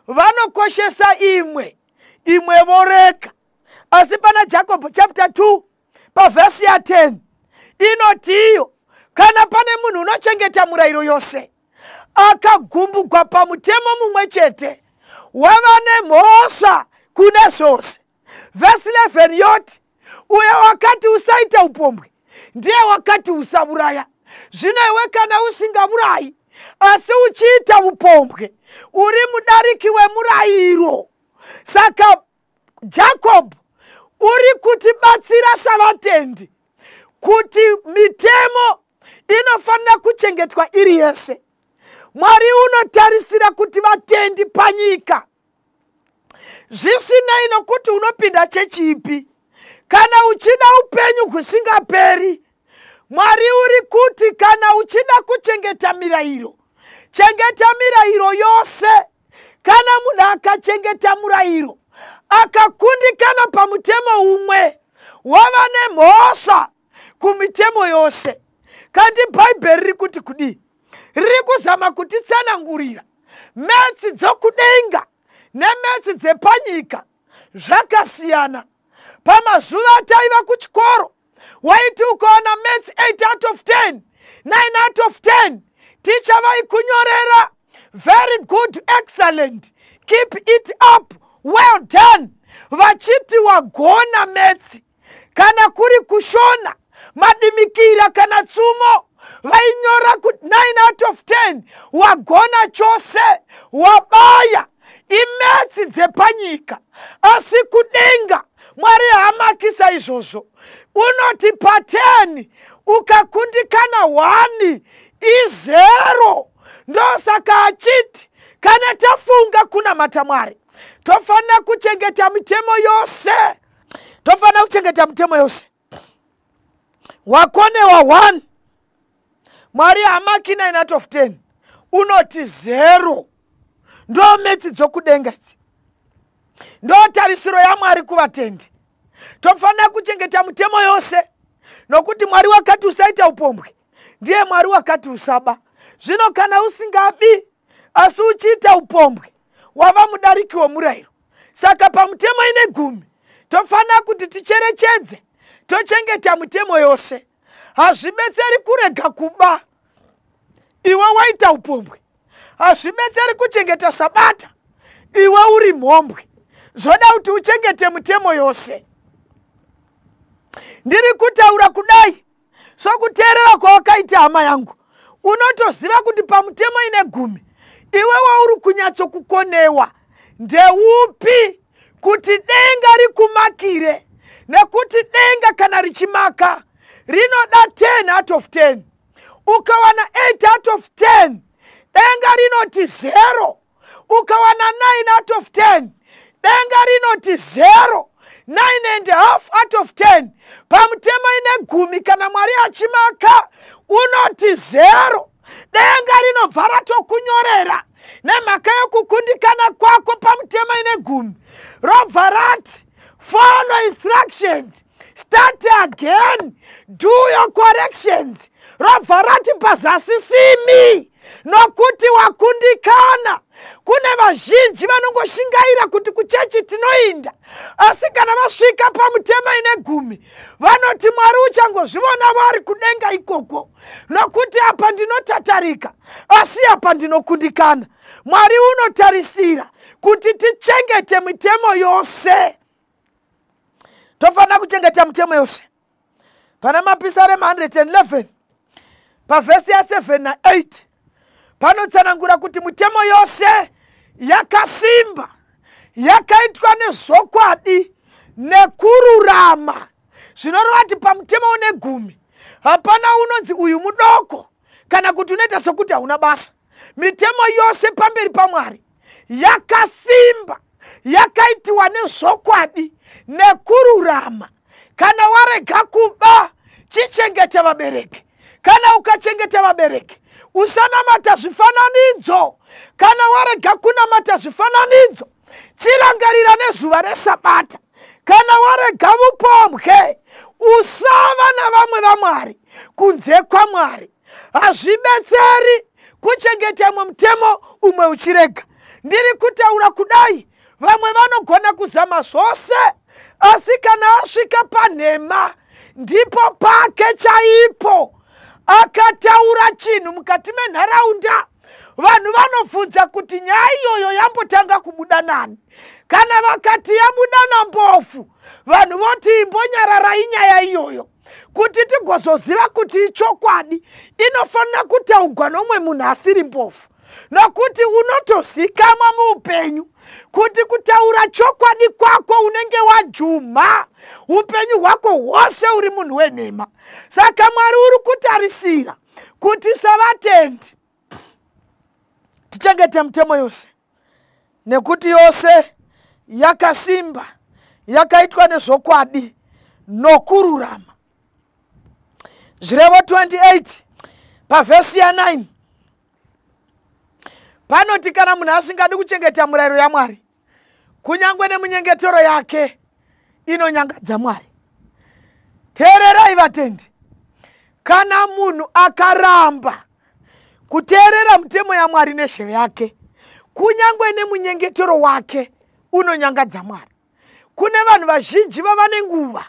vanokoshesa imwe voreka. Asi pana Jacob chapter 2 pavhesi ya 10 inoti iyo kana pane munhu unochengeta murayiro yose akagumbugwa pamutemo mumwe chete, wava nemhosva kune zvose. Vhesi 11 yoti uyo wakati usaita upombwe ndiye wakati usauraya. Zvino iwe kana usingavurayi asi uchiita upombwe uri mudariki wemurayiro. Saka Jacob uri kutibatsira savatendi kuti mitemo inofanira kuchengetwa iri yese. Mwari unotarisira kuti vatendi panyika, zvisinei nokuti unopinda chechi ipi, kana uchida upenyu husingaperi, Mwari uri kuti kana uchida kuchengeta mirayiro, chengeta mirayiro yose. Kana munhu akachengeta murayiro akakundikana pamutemo umwe, wava nemhosva kumitemo yose. Kandi Bhaibheri riri kuti kudii? Riri kuzama kutitsanangurira metsi dzokudenga nemetsi dzepanyika zvakasiyana. Pamazuva taiva kuchikoro, waiti ukaona metsi 8 out of 10, 9 out of 10, ticha vaikunyorera very good, excellent, keep it up, well done. Vachiti wagona metsi. Kana kuri kushona, madimikira kana tsumo, vainyora kuti 9 out of 10, wagona chose, wabaya. Imetsi dzepanyika. Asi kudenga Mwari hamakisa izvozvo. Unoti pateni ukakundikana 1 0. Ndo saka achiti kana tafunga kunamata Mwari tofanira kuchengeta mitemo yose. Tofanira kuchengeta mitemo yose. Wakonewa 1, Mwari hamaki 9 out of 10. Unoti 0. Ndo metsi dzokudenga idzi. Ndo tarisiro yaMwari kuvatendi. Tofanira kuchengeta mitemo yose, nokuti Mwari wakati usaita upombwe ndiye Mwari wakati usaba. Zvino kana usingabi asi uchiita upombwe, wava mudariki womurayiro. Saka pamutemo ine 10 tofanira kuti ticherechedze, tochengeta mitemo yose. hazvibetseri kurega kuba iwe waita upombwe, hazvibetseri kuchengeta sabata iwe uri mhombwe. Zvoda kuti uchengete mitemo yose. Ndiri kutaura kudai sokuteerera kwawakaita hama yangu, unotoziva kuti pamutemo ine 10 iwe wauri kunyatsokukonewa ndeupi, kuti denga rikumakire, nekuti denga kana richimaka rinoda 10 out of 10. Ukawana 8 out of 10 denga rinoti 0. Ukawana 9 out of 10 denga rinoti 0. 9.5 out of 10 pamutemo ine 10 kana Mwari achimaka unoti 0. Denga rinobva ratokunyorera nemhaka yokukundikana kwako pamutemo ine 10 robva rati follow instructions, start again, do your corrections. Robva rati pazasi simi, nokuti wakundikana. Kune vazhinji vanongoshingaira kuti kuchechi tinoinda, asi kana vasvika pamutemo ine 10 vanoti Mwari uchangozvivona vari kudenga ikoko, nokuti apa ndinotatarika asi apa ndinokundikana. Mwari unotarisira kuti tichengete mitemo yose. Tofana kuchengeta mitemo yose. Pana Mapisarema 111 pavhesi ya 7 na 8 panotsanangura kuti mitemo yose yakasimba, yakaitwa nezvokwadi nekururama. Zvinoreva kuti pamutemo une 10 hapana unonzi uyu mudoko kana kuti unoita sokuti hauna basa. Mitemo yose pamberi paMwari yakasimba, yakaitwa nezvokwadi nekururama. Kana warega kuba, chichengete vabereki. Kana ukachengeta vabereki, usanamata zvifananidzo. Kana warega kunamata zvifananidzo, chirangarira nezuva resabata. Kana warega upombwe, usava navamwe vaMwari kunze kwaMwari. Hazvibetseri kuchengeta mutemo umwe uchirega. Ndiri kutaura kudai, vamwe vanogona kuzama zvose, asi kana asvika panhema ndipo pake chaipo akataura chinhu mukati menharaunda, vanhu vanobvunza kuti nyaya iyoyo yambotanga kubuda nani. Kana vakati yabuda nambofu, vanhu voti imbonyararai nyaya iyoyo. Kuti tigozoziva kuti ichokwadi, inofanira kutaurwa nomwe munhu asiri mbofu, nokuti unotozikamwa muupenyu kuti kutaura chokwadi kwako unenge wajuma upenyu hwako hwose uri munhu wenhema. Saka Mwari uri kutarisira kuti savatendi tichengete mitemo yose, nekuti yose yakasimba, yakaitwa nezvokwadi nokururama. Zvirevo 28 pavhesi ya 9 panoti kana munhu asingadi kuchengeta murayiro yaMwari, kunyangwe nemunyengetero yake inonyangadza Mwari. Teererai vatendi, kana munhu akaramba kuteerera mitemo yaMwari nezhewe yake, kunyangwe nemunyengetero wake unonyangadza Mwari. Kune vanhu vazhinji vava nenguva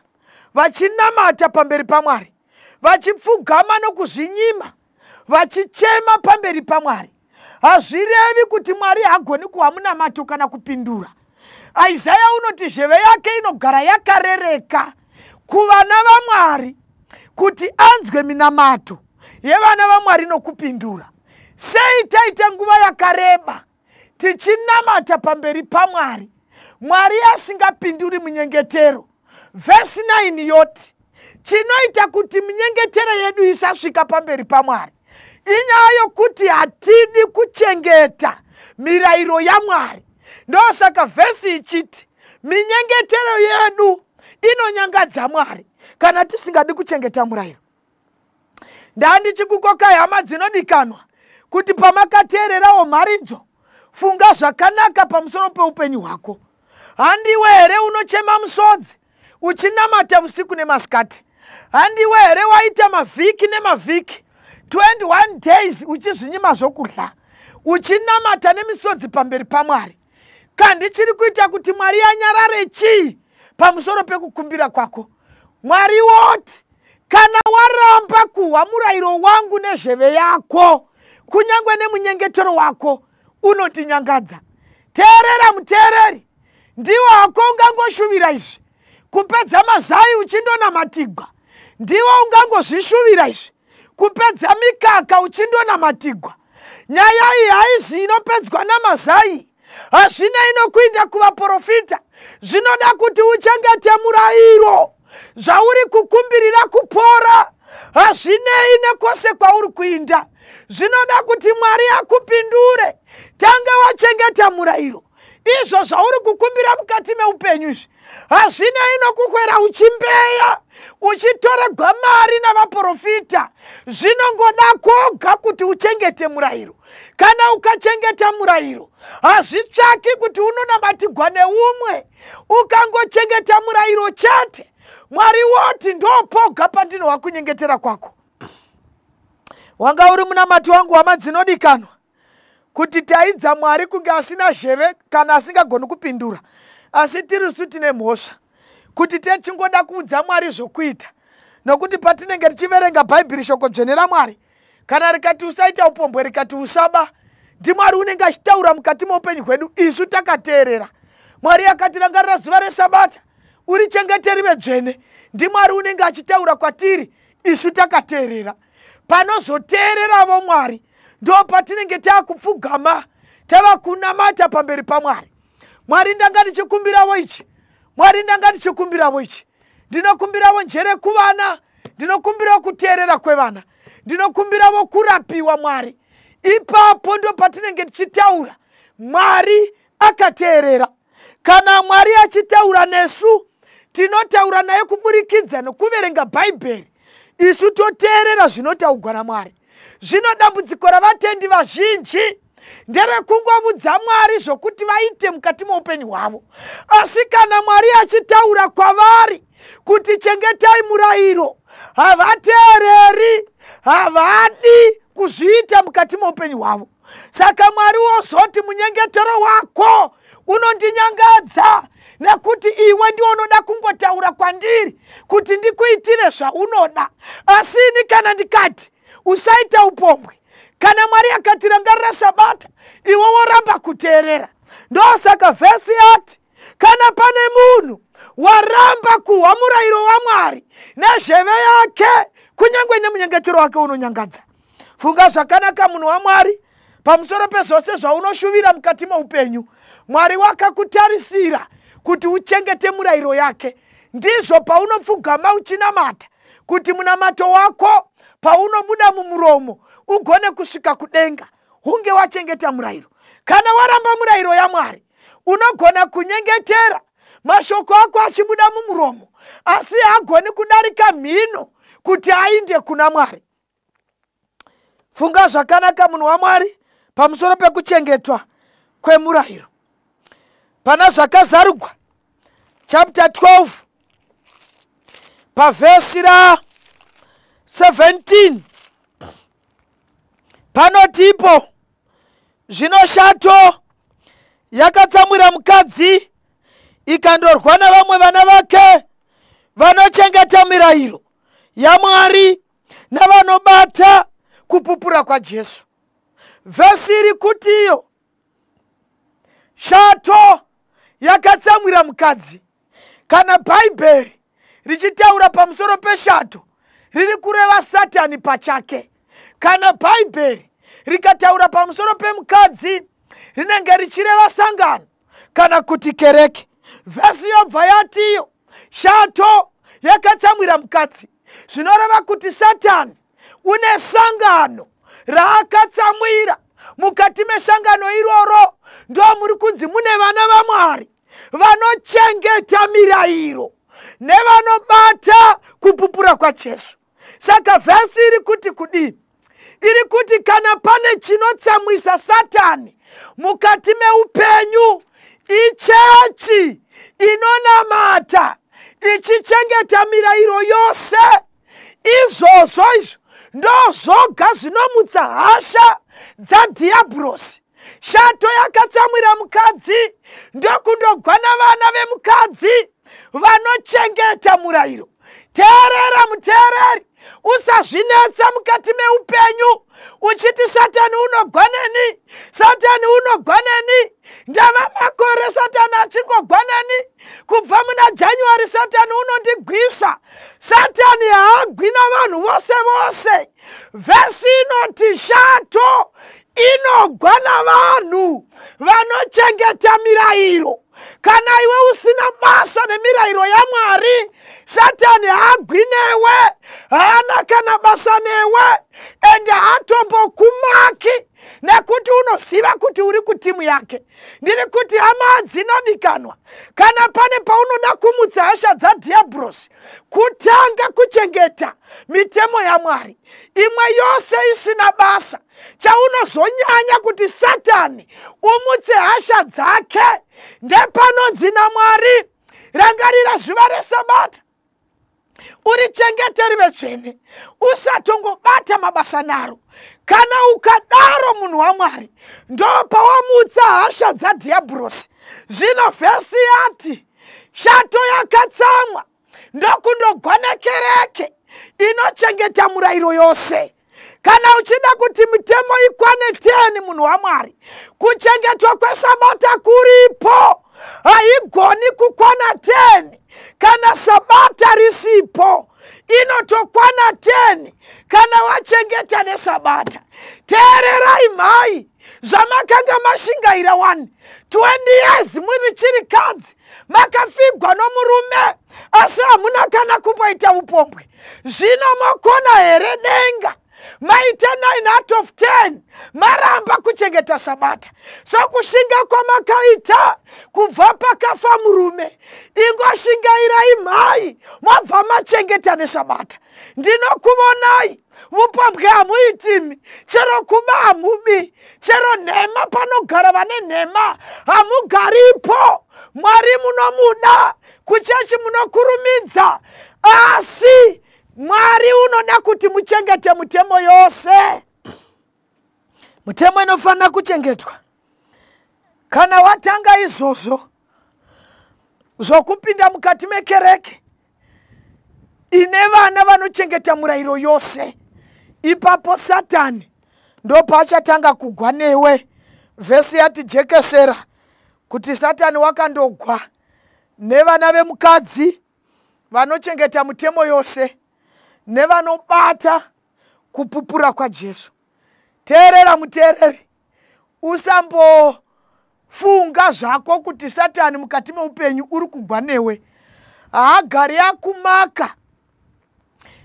vachinamata pamberi paMwari, vachipfugama nokuzvinyima, vachichema pamberi paMwari. Hazvirevi kuti Mwari hagoni kuvamunamato kana kupindura. Isaya unoti zheve yake inogara yakarereka kuvana vaMwari kuti anzwe minamato yevana vaMwari nokupindura. Sei taita nguva yakareba tichinamata pamberi paMwari, Mwari asingapinduri munyengetero? Vhesi 9 yoti chinoita kuti munyengetero yedu isasvika pamberi paMwari inyaya yokuti hatidi kuchengeta mirayiro yaMwari. Ndosaka vhesi ichiti minyengetero yedu inonyangadza Mwari kana tisingadi kuchengeta murayiro. Ndandichikukokai hama dzinodikanwa kuti pamakateererawo mharidzo, funga zvakanaka pamusoro peupenyu hwako. Handiwe here unochema musodzi uchinamata usiku nemasikati? Handiwe here waita mavhiki nemavhiki 21 days uchizvinyima zvokudya uchinamata nemisodzi pamberi paMwari? Kandi chiri kuita kuti Mwari anyarare chii pamusoro pekukumbira kwako? Mwari woti kana waramba kuwa murayiro wangu nezheve yako kunyangwe nemunyengetero wako unotinyangadza. Teerera muteereri, ndiwo wako ungangoshuvira izvi kupedza mazai uchindonamatigwa, ndiwo ungangozvishuvira izvi kupedza mikaka uchindonamatigwa. Nyaya iyi haizi inopedzwa namazai, hazvina inokuinda kuvaprofita, zvinoda kuti uchengete murayiro. Zvauri kukumbirira kupora hazvinei nekose kwauri kuinda, zvinoda kuti Mwari akupindure. Tanga wachengeta murayiro. Izvo zvauri kukumbira mukati meupenyu izvi hazvinei nokukwera uchimbeya uchitorerwa mari navaprofita, zvinongoda koga kuti uchengete murayiro. Kana ukachengeta murayiro hazvitsvaki kuti unonamatigwa neumwe. Ukangochengeta murayiro chete, Mwari woti ndopoga pandinowa kunyengetera kwako. Wanga uri munamati wangu wamadzinodikanwa kuti taidza Mwari kunge asina zheve kana asingagoni kupindura, asi tirisu tine mhosva kuti techingoda kuudza Mwari zvokuita. Nokuti patinenge tichiverenga Bhaibheri, shoko dzvene raMwari, kana rikati usaita upombwe, rikati usaba, ndiMwari unenge achitaura mukati meupenyu hwedu, isu takateerera. Mwari akatirangarira zuva reSabata, urichengeterive dzvene, ndiMwari unenge achitaura kwatiri, isu takateerera. Panozoteereravo Mwari ndo patinenge taakupfugama tava kunamata pamberi paMwari. Mwari ndanga ndichikumbiravo ichi, Mwari ndanga ndichikumbiravo ichi. Ndinokumbiravo njere kuvana, ndinokumbiravo kuteerera kwevana, ndinokumbiravo kurapiwa Mwari. Ipapo ndo patinenge tichitaura Mwari akateerera. Kana Mwari achitaura nesu, tinotaura naye kuburikidza nokuverenga Bhaibheri. Isu toteerera zvinotaurwa naMwari. Zvino dambudziko ravatendi vazhinji nderekungovudza Mwari zvokuti vaite mukati meupenyu hwavo. Asi kana Mwari achitaura kwavari kuti chengetai murayiro, havateereri, havadi kuzviita mukati meupenyu hwavo. Saka Mwari wozoti munyengetero wako unondinyangadza, nekuti iwe ndiwo unoda kungotaura kwandiri kuti ndikuitire zvaunoda. Asi ini kana ndikati usaita upombwe, kana Mwari akatirangarira Sabata, iwe woramba kuteerera. Ndosaka vhesi yati kana pane munhu waramba kuwa murayiro waMwari nezheve yake, kunyangwe nemunyengetero wake unonyangadza. Funga zvakanaka munhu waMwari, pamusoro pezvose zvaunoshuvira mukati meupenyu, Mwari wakakutarisira kuti uchengete murayiro yake. Ndizvo paunopfugama uchinamata, kuti munamato wako paunobuda mumuromo ugone kusvika kudenga, hunge wachengeta murayiro. Kana waramba murayiro yaMwari, unogona kunyengetera mashoko ako achibuda mumuromo, asi hagoni kudarika mhino kuti ainde kuna Mwari. Funga zvakanaka munhu waMwari pamusoro pekuchengetwa kwemurayiro. Pana zvakazarugwa chapter 12 pavhesi ra17 panotipo, zvino shato yakatsamwira mukadzi ikandorwa navamwe vana vake vanochengeta mirayiro yaMwari navanobata kupupura kwaJesu. Vhesi iri kuti iyo shato yakatsamwira mukadzi. Kana Bhaibheri richitaura pamusoro peshato, riri kureva Satani pachake. Kana Bhaibheri rikataura pamusoro pemukadzi, rinenge richireva sangano kana kuti kereke. Vhesi yobva yati iyo shato yakatsamwira mukadzi, zvinoreva kuti Satani une sangano raakatsamwira. Mukati mesangano iroro ndo muri kunzi mune vana vaMwari vanochengeta mirayiro nevanobata kupupura kwaJesu. Saka vhesi iri kuti kudii? Iri kuti kana pane chinotsamwisa Satani mukati meupenyu, ichechi inonamata ichichengeta mirayiro yose, izvozvo izvo ndozvoga zvinomutsa hasha dzadhiabhurosi. Shato yakatsamwira mukadzi ndokundogwana vana vemukadzi vanochengeta murayiro. teerera muteereri, usazvinetsa mukati meupenyu uchiti Satani unogwaneni, Satani unogwaneni. Ndava makore Satani achingogwaneni, kubva muna January Satani unondigwisa. Satani haagwina vanhu vose vose. Vhesi inoti shato inogwana vanhu vanochengeta mirayiro. Kana iwe usina basa nemirayiro yaMwari, Satani haagwinewe, haana kana basa newe, ende hatombokumaki nekuti unoziva kuti uri kutimu yake. Ndiri kuti hama dzinodikanwa, kana pane paunoda kumutsa hasha dzadhiabhurosi, kutanga kuchengeta mitemo yaMwari. Imwe yose isina basa, chaunozonyanya kuti Satani umutse hasha dzake, ndepanonzi naMwari, rangarira zuva reSabata, urichengete rive dzvene, usatongobata mabasa naro. Kana ukadaro munhu waMwari, ndopawamutsa hasha dzadhiabhurosi. Zvino vhesi yati shato yakatsamwa ndokundogwana kereke inochengeta murayiro yose. Kana uchida kuti mitemo ikwane 10 munhu waMwari, kuchengetwa kweSabata kuripo, haigoni kukwana 10 kana Sabata risipo. Inotokwana 10 kana wachengeta neSabata. Teererai mai, zvamakanga mashingaira 20 years muri chirikadzi, makafigwa nomurume asi hamuna kana kumboita upombwe. Zvino makona here denga, maita 9 out of 10 maramba kuchengeta Sabata. So kushinga kwamakaita kubva pakafa murume, ingosingairai mai mabva machengeta neSabata. Ndinokuvonai upombwe hamuitimi, chero kuba hamubi, chero nhema panogara vane nhema hamugaripo. Mwari munomuda, kuchechi munokurumidza, asi Mwari unoda kuti muchengete mitemo yose. Mitemo inofanira kuchengetwa. Kana watanga izvozvo zvokupinda mukati mekereke ine vana vanochengeta murayiro yose, ipapo Satani ndopaachatanga kugwa newe. Vhesi yati jekesera kuti Satani wakandogwa nevana vemukadzi vanochengeta mitemo yose, nevanobata kupupura kwaJesu. Teerera muteereri, usambofunga zvako kuti Satani mukati meupenyu uri kugwa newe. Haagari akumaka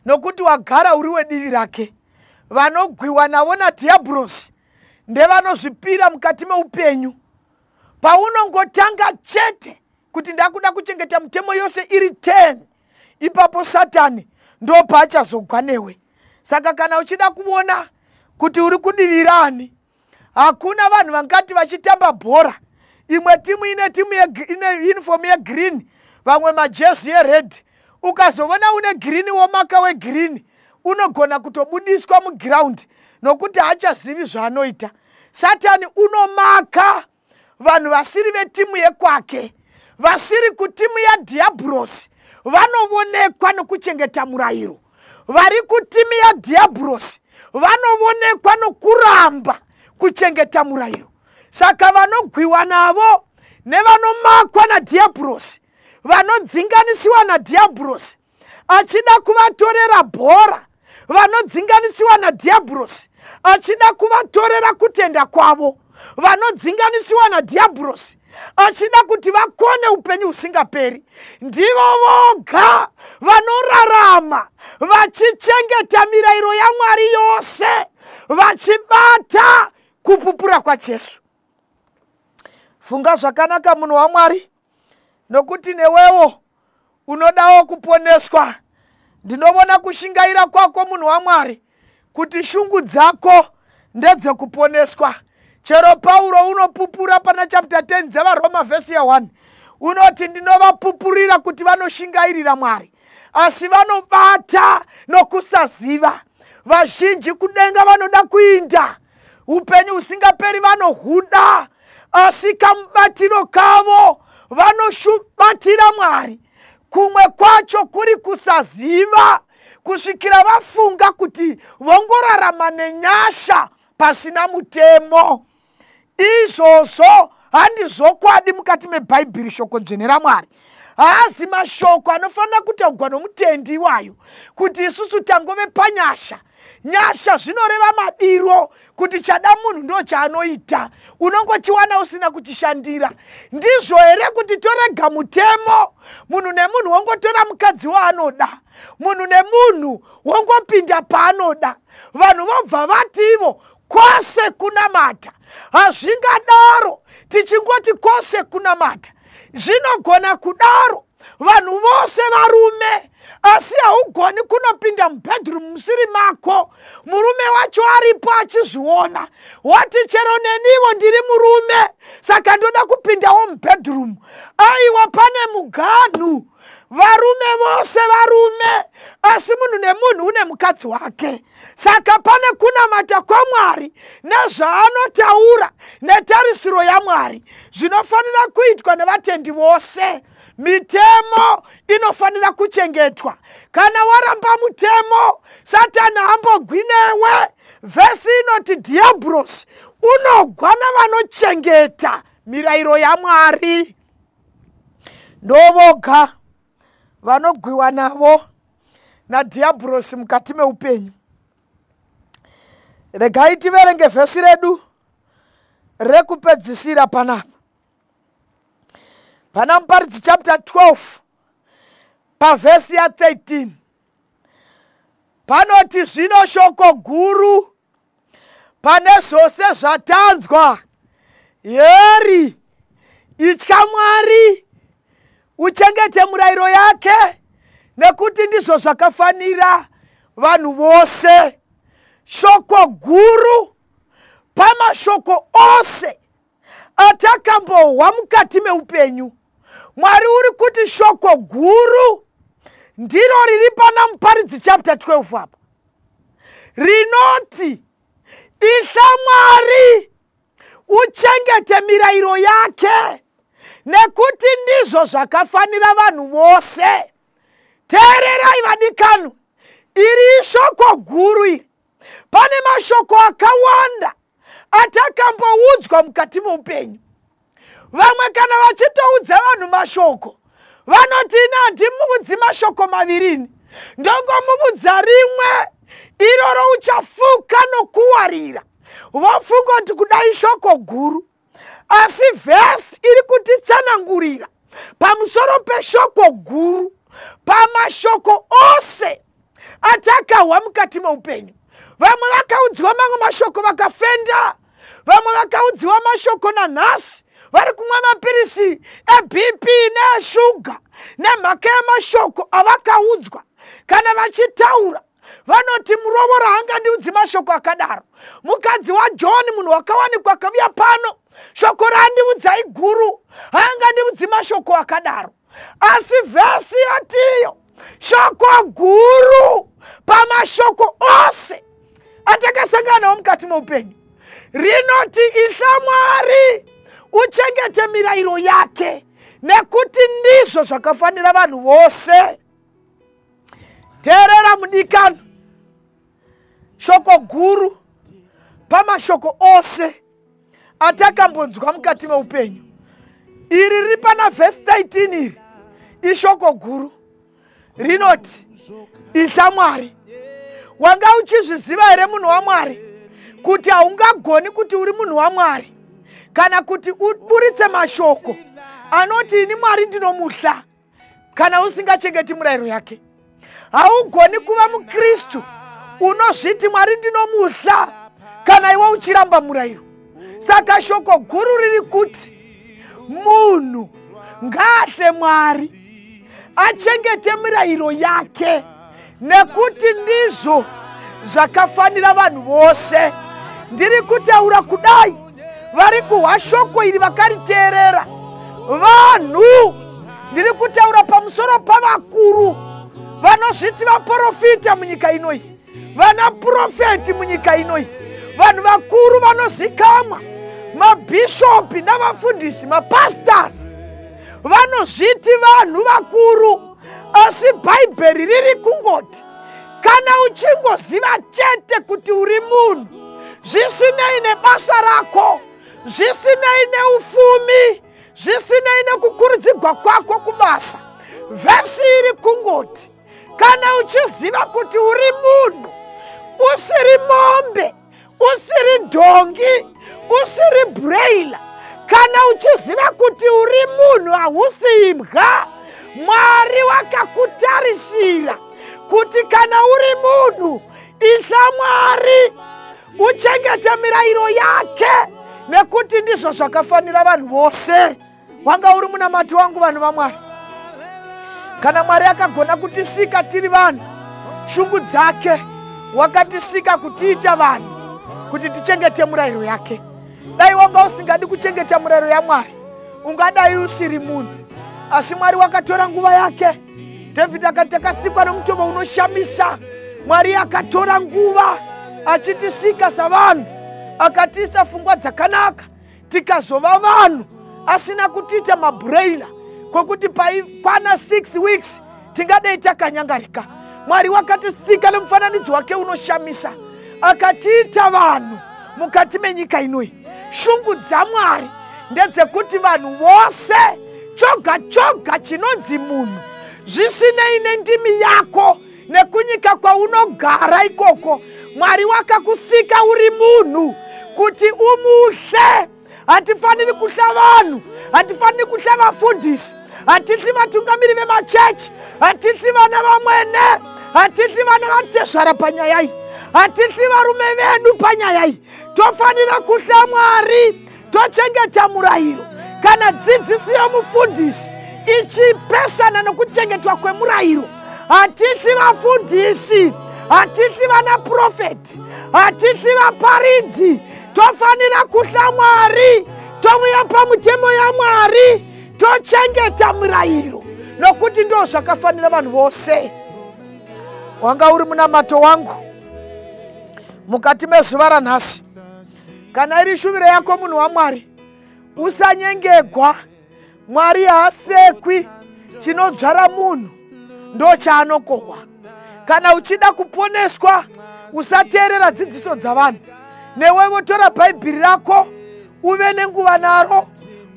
nokuti wagara uri wedivi rake. Vanogwiwa navo naDhiabhurosi ndevanozvipira mukati meupenyu. Paunongotanga chete kuti ndakuda kuchengeta mitemo yose iri 10, ipapo Satani ndopachazogwa newe. Saka kana uchida kuona kuti uri kudivirani, hakuna vanhu vangati vachitamba bhora, imwe timu ine uniform yegreen, vamwe majezi yered, ukazovona une green womaka wegreen, unogona kutobudiswa muground nokuti haachazivi zvaanoita. Satani unomaka vanhu vasiri vetimu yekwake, vasiri kutimu yaDhiabhurosi, vanovonekwa nokuchengeta murayiro. Vari kutimu yaDhiabhurosi vanovonekwa nokuramba kuchengeta murayiro. Saka vanogwiwa navo nevanomakwa naDhiabhurosi, vanodzinganisiwa naDhiabhurosi achida kuvatorera bhora, vanodzinganisiwa naDhiabhurosi achida kuvatorera kutenda kwavo, vanodzinganisiwa naDhiabhurosi achida kuti vakone upenyu husingaperi, ndivo voga vanorarama vachichengeta mirayiro yaMwari yose, vachibata kupupura kwaJesu. Funga zvakanaka munhu waMwari, nokuti newewo unodawo kuponeswa. Ndinovona kushingaira kwako munhu waMwari kuti shungu dzako ndedzekuponeswa. Chero Pauro unopupura pana chapter 10 dzevaRoma vhesi ya 1, unoti ndinovapupurira kuti vanoshingairira Mwari, asi vanobata nokusaziva. Vazhinji kudenga vanoda kuinda, upenyu husingaperi vanohuda, asi kamubatiro kavo vanoshubatira Mwari kumwe kwacho kuri kusaziva kusvikira vafunga kuti vongorarama nenyasha pasina mutemo. Izvozvo handizvokwadi mukati mebhaibheri. Shoko dzvene raMwari haazi mashoko anofanira kutaurwa nomutendi iwayo kuti isusu tangove panyasha. Nyasha zvinoreva madiro, kuti chada munhu ndo chaanoita, unongochiwana usina kuchishandira. Ndizvo here kuti torega mutemo, munhu nemunhu wongotora mukadzi waanoda, munhu nemunhu wongopinda paanoda, vanhu vobva vativo kwose kunamata. Hazvingadaro tichingoti kwose kunamata. Zvinogona kudaro vanhu vose varume, asi haugoni kunopinda mubedroom musiri mako, murume wacho aripo achizviona, wati chero neniwo ndiri murume saka ndoda kupindawo mubedroom. Aiwa, pane muganhu. Varume vose varume, asi munhu nemunhu une mukadzi wake. Saka pane kunamata kwaMwari nezvaanotaura netarisiro yaMwari zvinofanira kuitwa nevatendi vose. Mitemo inofanira kuchengetwa. Kana waramba mutemo, Satani hambogwinewe. Vhesi inoti diablos unogwana vanochengeta mirayiro yaMwari. Ndovoga vanogwiwa navo nadiablos mukati meupenyu. Regai tiverenge vhesi redu rekupedzisira panapa. Pana Muparidzi chapter 12 pavhesi ya 13 panoti, zvino shoko guru pane zvose zvatanzwa, yeri itya Mwari uchengete murayiro yake, nekuti ndizvo zvakafanira vanhu vose. Shoko guru pamashoko ose atakambohwa mukati meupenyu. Mwari uri kuti shoko guru ndiro riri pana Muparidzi chapter 12 apa, rinoti isha Mwari uchengete mirayiro yake, nekuti ndizvo zvakafanira vanhu vose. Teererai vadikanu, iri shoko guru iri. Pane mashoko akawanda atakamboudzwa mukati meupenyu. Vamwe kana vachitoudza vanhu mashoko vanoti ina handimuudzi mashoko mavirini, ndongomuudza rimwe, iroro uchafuka nokuwarira. Vofunga kuti kudai shoko guru, asi vhesi iri kutitsanangurira pamusoro peshoko guru pamashoko ose atakahwa mukati meupenyu. Vamwe vakaudziwa mamwe mashoko vakafenda, vamwe vakaudziwa mashoko nanhasi vari kumwa mapirisi eBP neeshuga nemhaka yemashoko avakaudzwa. Kana vachitaura vanoti murovora haangandiudzi mashoko akadaro. Mukadzi waJohn, munhu wakawanikwa akaviya pano, shoko raandiudzai guru, haangandiudzi mashoko akadaro. Asi vhesi yatiyo shoko guru pamashoko ose atakasanganawo mukati meupenyu, rinoti isha Mwari uchengete mirayiro yake, nekuti ndizvo zvakafanira vanhu vose. Teerera mudikano, shoko guru pamashoko ose atakambonzwa mukati meupenyu. Iri riri pana vhesi 13 iri ishoko guru rinoti isha Mwari. Wanga uchizviziva here munhu waMwari kuti haungagoni kuti uri munhu waMwari kana kuti uburitse mashoko anoti ini Mwari ndinomuhla kana usingachengeti murayiro yake? Haugoni kuva muKristu unozviti Mwari ndinomuhla kana iwe uchiramba murayiro. Saka shoko guru riri kuti munhu ngaahle Mwari, achengete mirayiro yake, nekuti ndizvo zvakafanira vanhu vose. Ndiri kutaura kudai, vari kuhwa shoko iri vakariteerera vanhu. Ndiri kutaura pamusoro pavakuru vanozviti vaprofita munyika inoi, vana profeti munyika inoi, vanhu vakuru vanozikamwa, mabhishopi navafundisi, mapastors, vanozviti vanhu vakuru asi bhaibheri riri kungoti kana uchingoziva chete kuti uri munhu, zvisinei nebasa rako, zvisinei neufumi, zvisinei nekukurudzirwa kwako kubasa, vhesi iri kungoti kana uchiziva kuti uri munhu, usiri mombe, usiri dhongi, usiri braila, kana uchiziva kuti uri munhu hausi imbwa, Mwari wakakutarisira kuti kana uri munhu, isha Mwari uchengete mirayiro yake, nekuti ndizvo zvakafanira vanhu vose. Wanga uri munamati wangu vanhu vaMwari, kana Mwari akagona kutisika tiri vanhu, shungu dzake wakatisika kutiita vanhu kuti tichengete murayiro yake. Dai wanga usingadi kuchengeta murayiro yaMwari, ungadai usiri munhu. Asi Mwari wakatora nguva yake. David akati akasikwa nomutova unoshamisa, Mwari akatora nguva achitisika savanhu, akatiisa pfungwa dzakanaka tikazova vanhu asina kutiita maburaila kwekuti pana 6 weeks tingadei takanyangarika. Mwari wakatisika nemufananidzo wake unoshamisa, akatiita vanhu mukati menyika inoi. Shungu dzaMwari ndedzekuti vanhu vose, choga choga chinonzi munhu, zvisinei nendimi yako nekunyika kwaunogara ikoko, Mwari wakakusika uri munhu kuti umuhle. Hatifaniri kuhla vanhu, hatifaniri kuhla vafundisi, hatihli vatungamiri vemachechi, hatihli vana vamwene, hatihli vana vatezvara panyaya iyi, hatihli varume vedu panyaya iyi. Tofanira kuhla Mwari, tochengeta murayiro. Kana dzidzisi yomufundisi ichipesana nokuchengetwa kwemurayiro, hatihli vafundisi, hatihli vana profeti, hatihli vaparidzi. Tofanira kuhla Mwari, tovuya pamutemo yaMwari, tochengeta murayiro, nokuti ndo zvakafanira vanhu vose. Wanga uri munamato wangu mukati mezuva ranhasi, kana iri shuviro yako munhu waMwari, usanyengegwa. Mwari haasekwi, chinodzvara munhu ndo chaanokohwa. Kana uchida kuponeswa, usateerera dzidziso dzavanhu. Newewo tora bhaibheri rako, uve nenguva naro,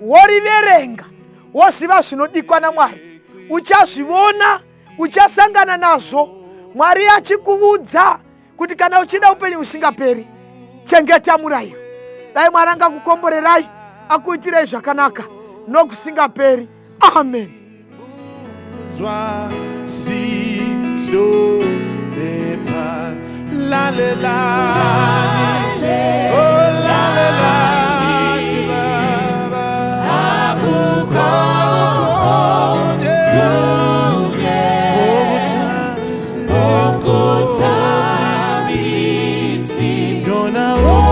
woriverenga, woziva zvinodikwa naMwari. Uchazviona, uchasangana nazvo. Mwari achikuudza kuti kana uchida upenyu usingaperi, chengeta murayiro. Dai Mwari angakukomborerai, akuitirei zvakanaka nokusingaperi. Amen.
Zwa sihlo lepa lalelani, oh lalelani baba,
Okutamisi,
yona
oh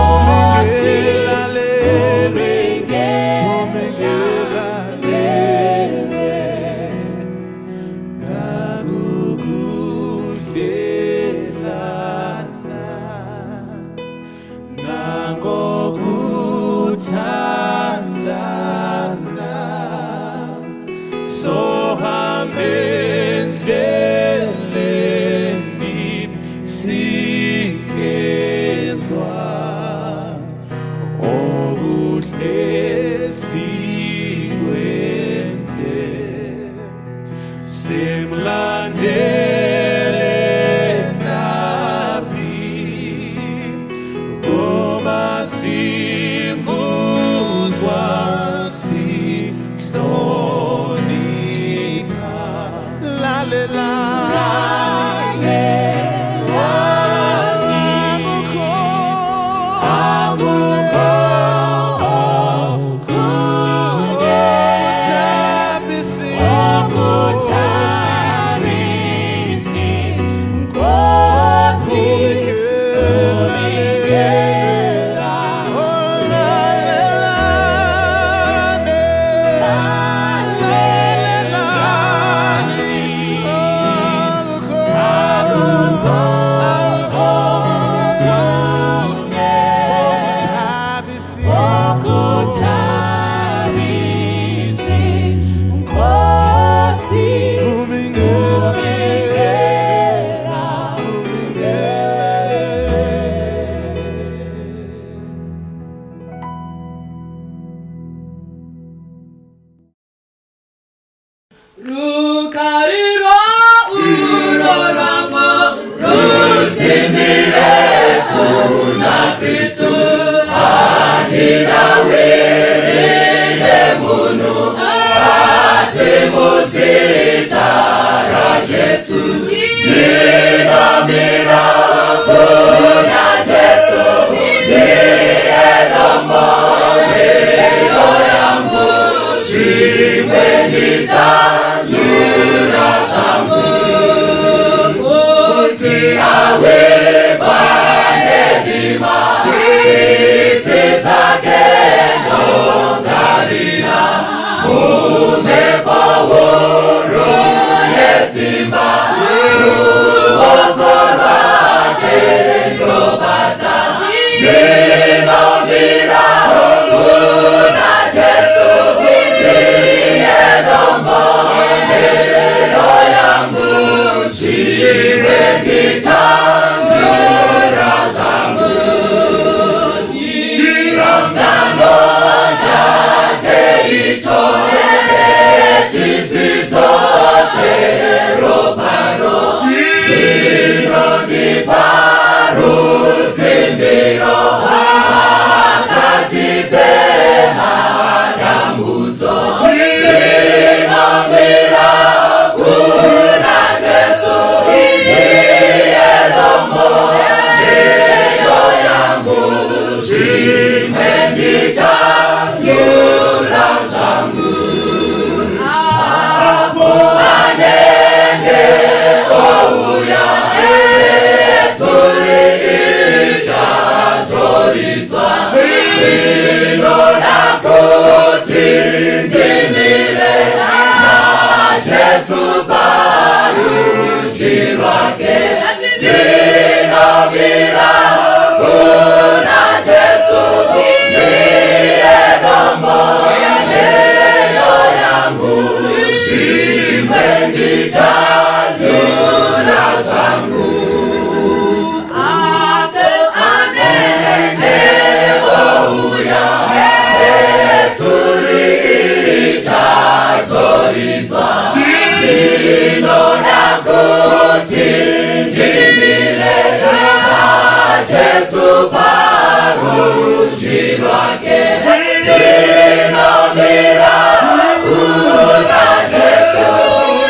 Jesu ndinamira kuna Jesu ndiye ndombolo yangu chimweni chanyura changu kuti awe kwanedima sisi dzake ndongarira umepaworo yesimba ruoko rwake ndobata ndinamira kuna Jesu ndiye ndombolo yangu chimweni chanyura changu chirangano chake icho chidzidzo cheroparo chinondipa rusimbiro pakati pemanyambudzo ndinamira kuna Jesu ndiye ndombolo yangu chimwe ndichanyura changu apo anenge ouya etsuri ichazoridza ndinoda kuti ndimire naJesu parudyi rwake ndinamira kuna Jesu ndiye ndombolo yangu chimwe ndichanyura changu apo anenge ouya etsuri ichazoridza ndinoda kuti ndimire naJesu parudyi rwake ndinamira kuna Jesu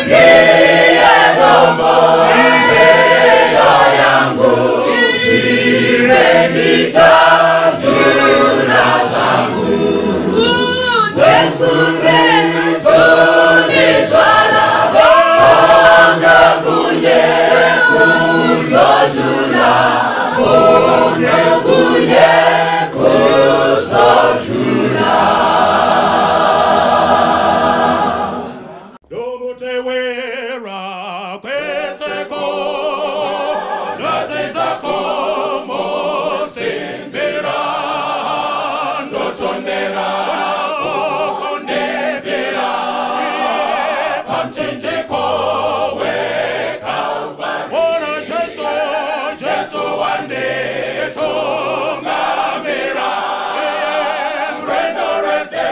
ndiye ndombolo yangu chimwe ndichanyura changu Jesu Kristu nitwala anga kunye kuzojula kone kunye kuzojula
Dobutewera kweseko nazizako mosembera ndotondera kondevera pamchenjeko weKalvari ona Jesu wandetongamira mrendo rese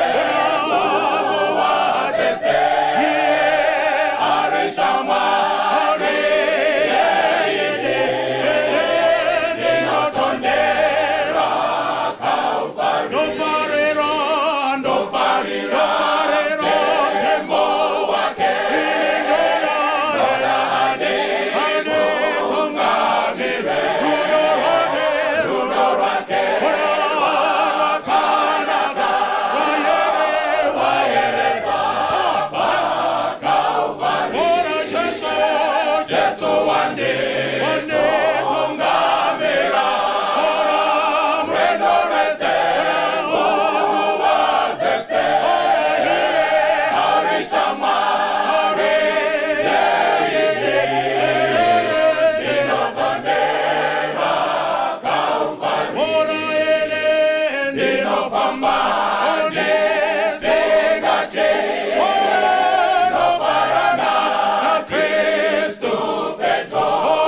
Kristo Petro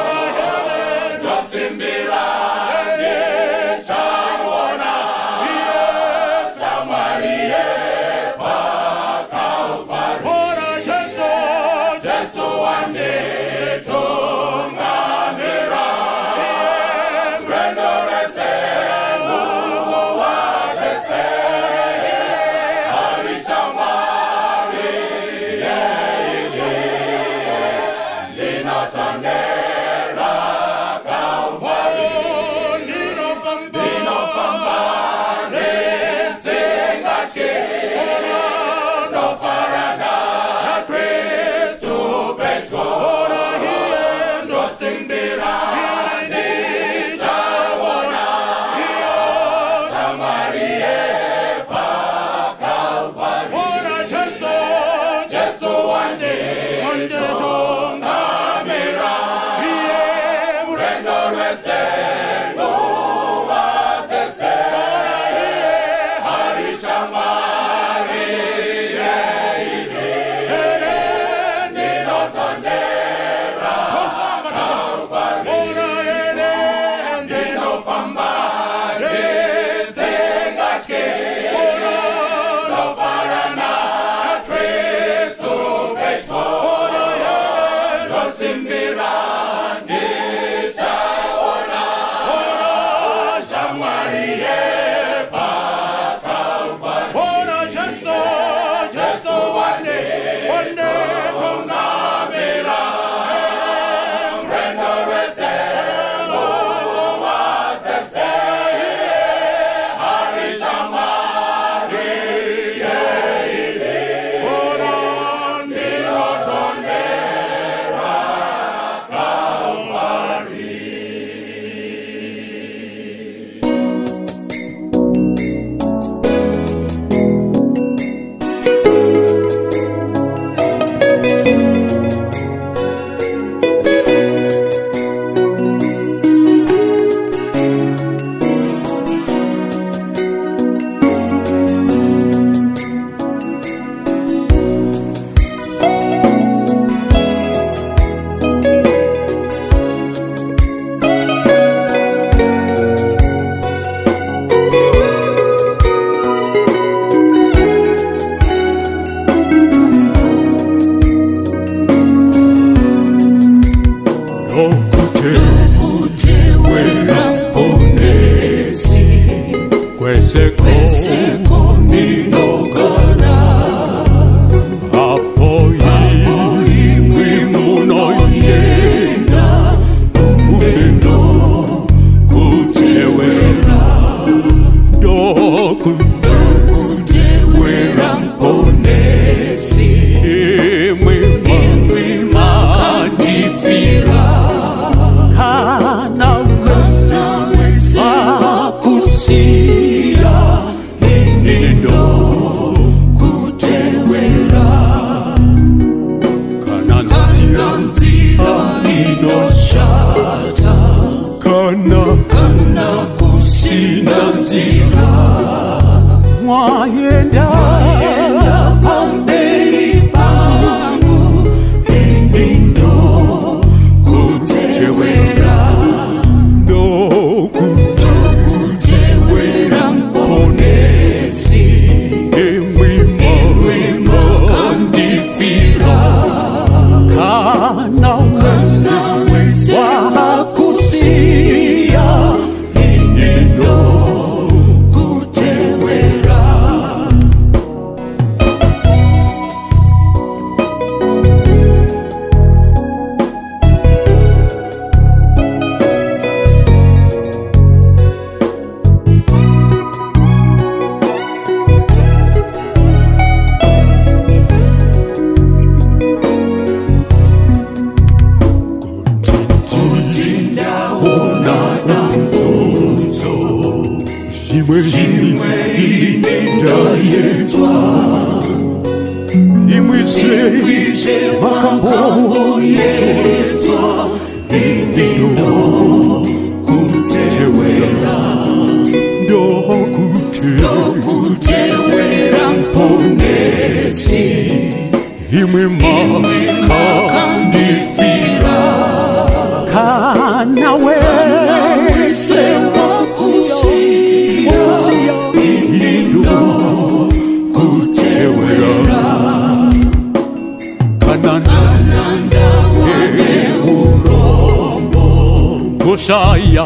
Kusaya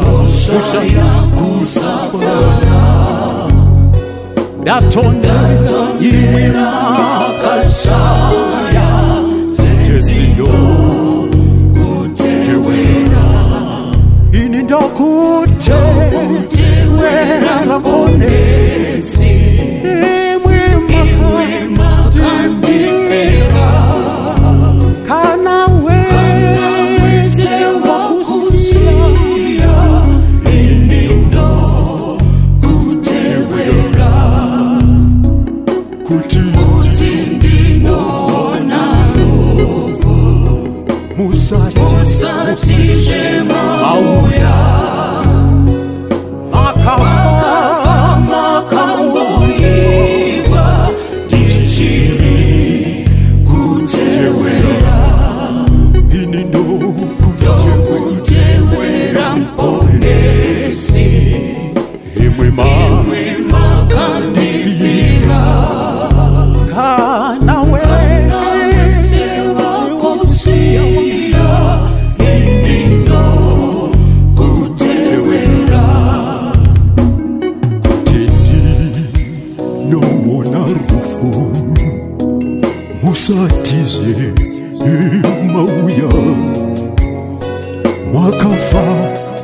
kusafara Datonda imwira kasaya Tezino kutewera Ininda kutewera Lamonesi Imwima kandifera Kana Musati Mauya ini ndo
Kutewera mponesi
imwe
makandifira
kana we
sewa kusia ini ndo kutewera
nomona rufu musatize mauya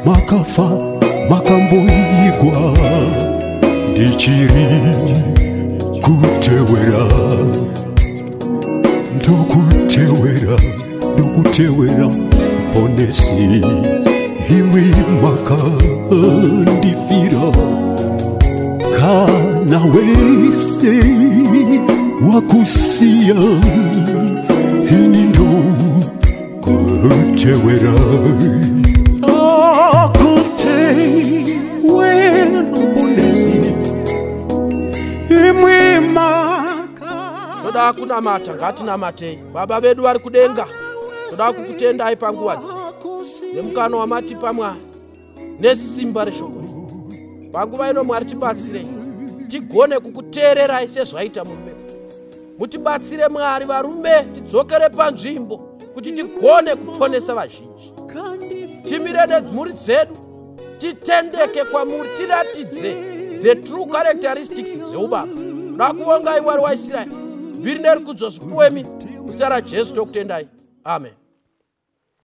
makafa makamboigwa ndichiri kutewera ndokutewera mponesi imwe makandifira kana wese wakusia ini ndo kutewera mponesi imwe
toda kunamata ngatinamatei. Baba vedu vari kudenga, toda kukutendai panguva dzi nemukano wamatipa Mwari nesimba reshoko renyu. Panguva ino Mwari tibatsirei tigone kukuteererai sezvaita murume. Mutibatsire Mwari varume tidzokere panzvimbo kuti tigone kuponesa vazhinji. Timire nemhuri dzedu titendeke kwamuri, tiratidze the true characteristics dzeubaba. Ndakuongai Mwari waIsraeri, mbiri nerikudzo zvipuwe mini muzita raJesu tokutendai. Amen.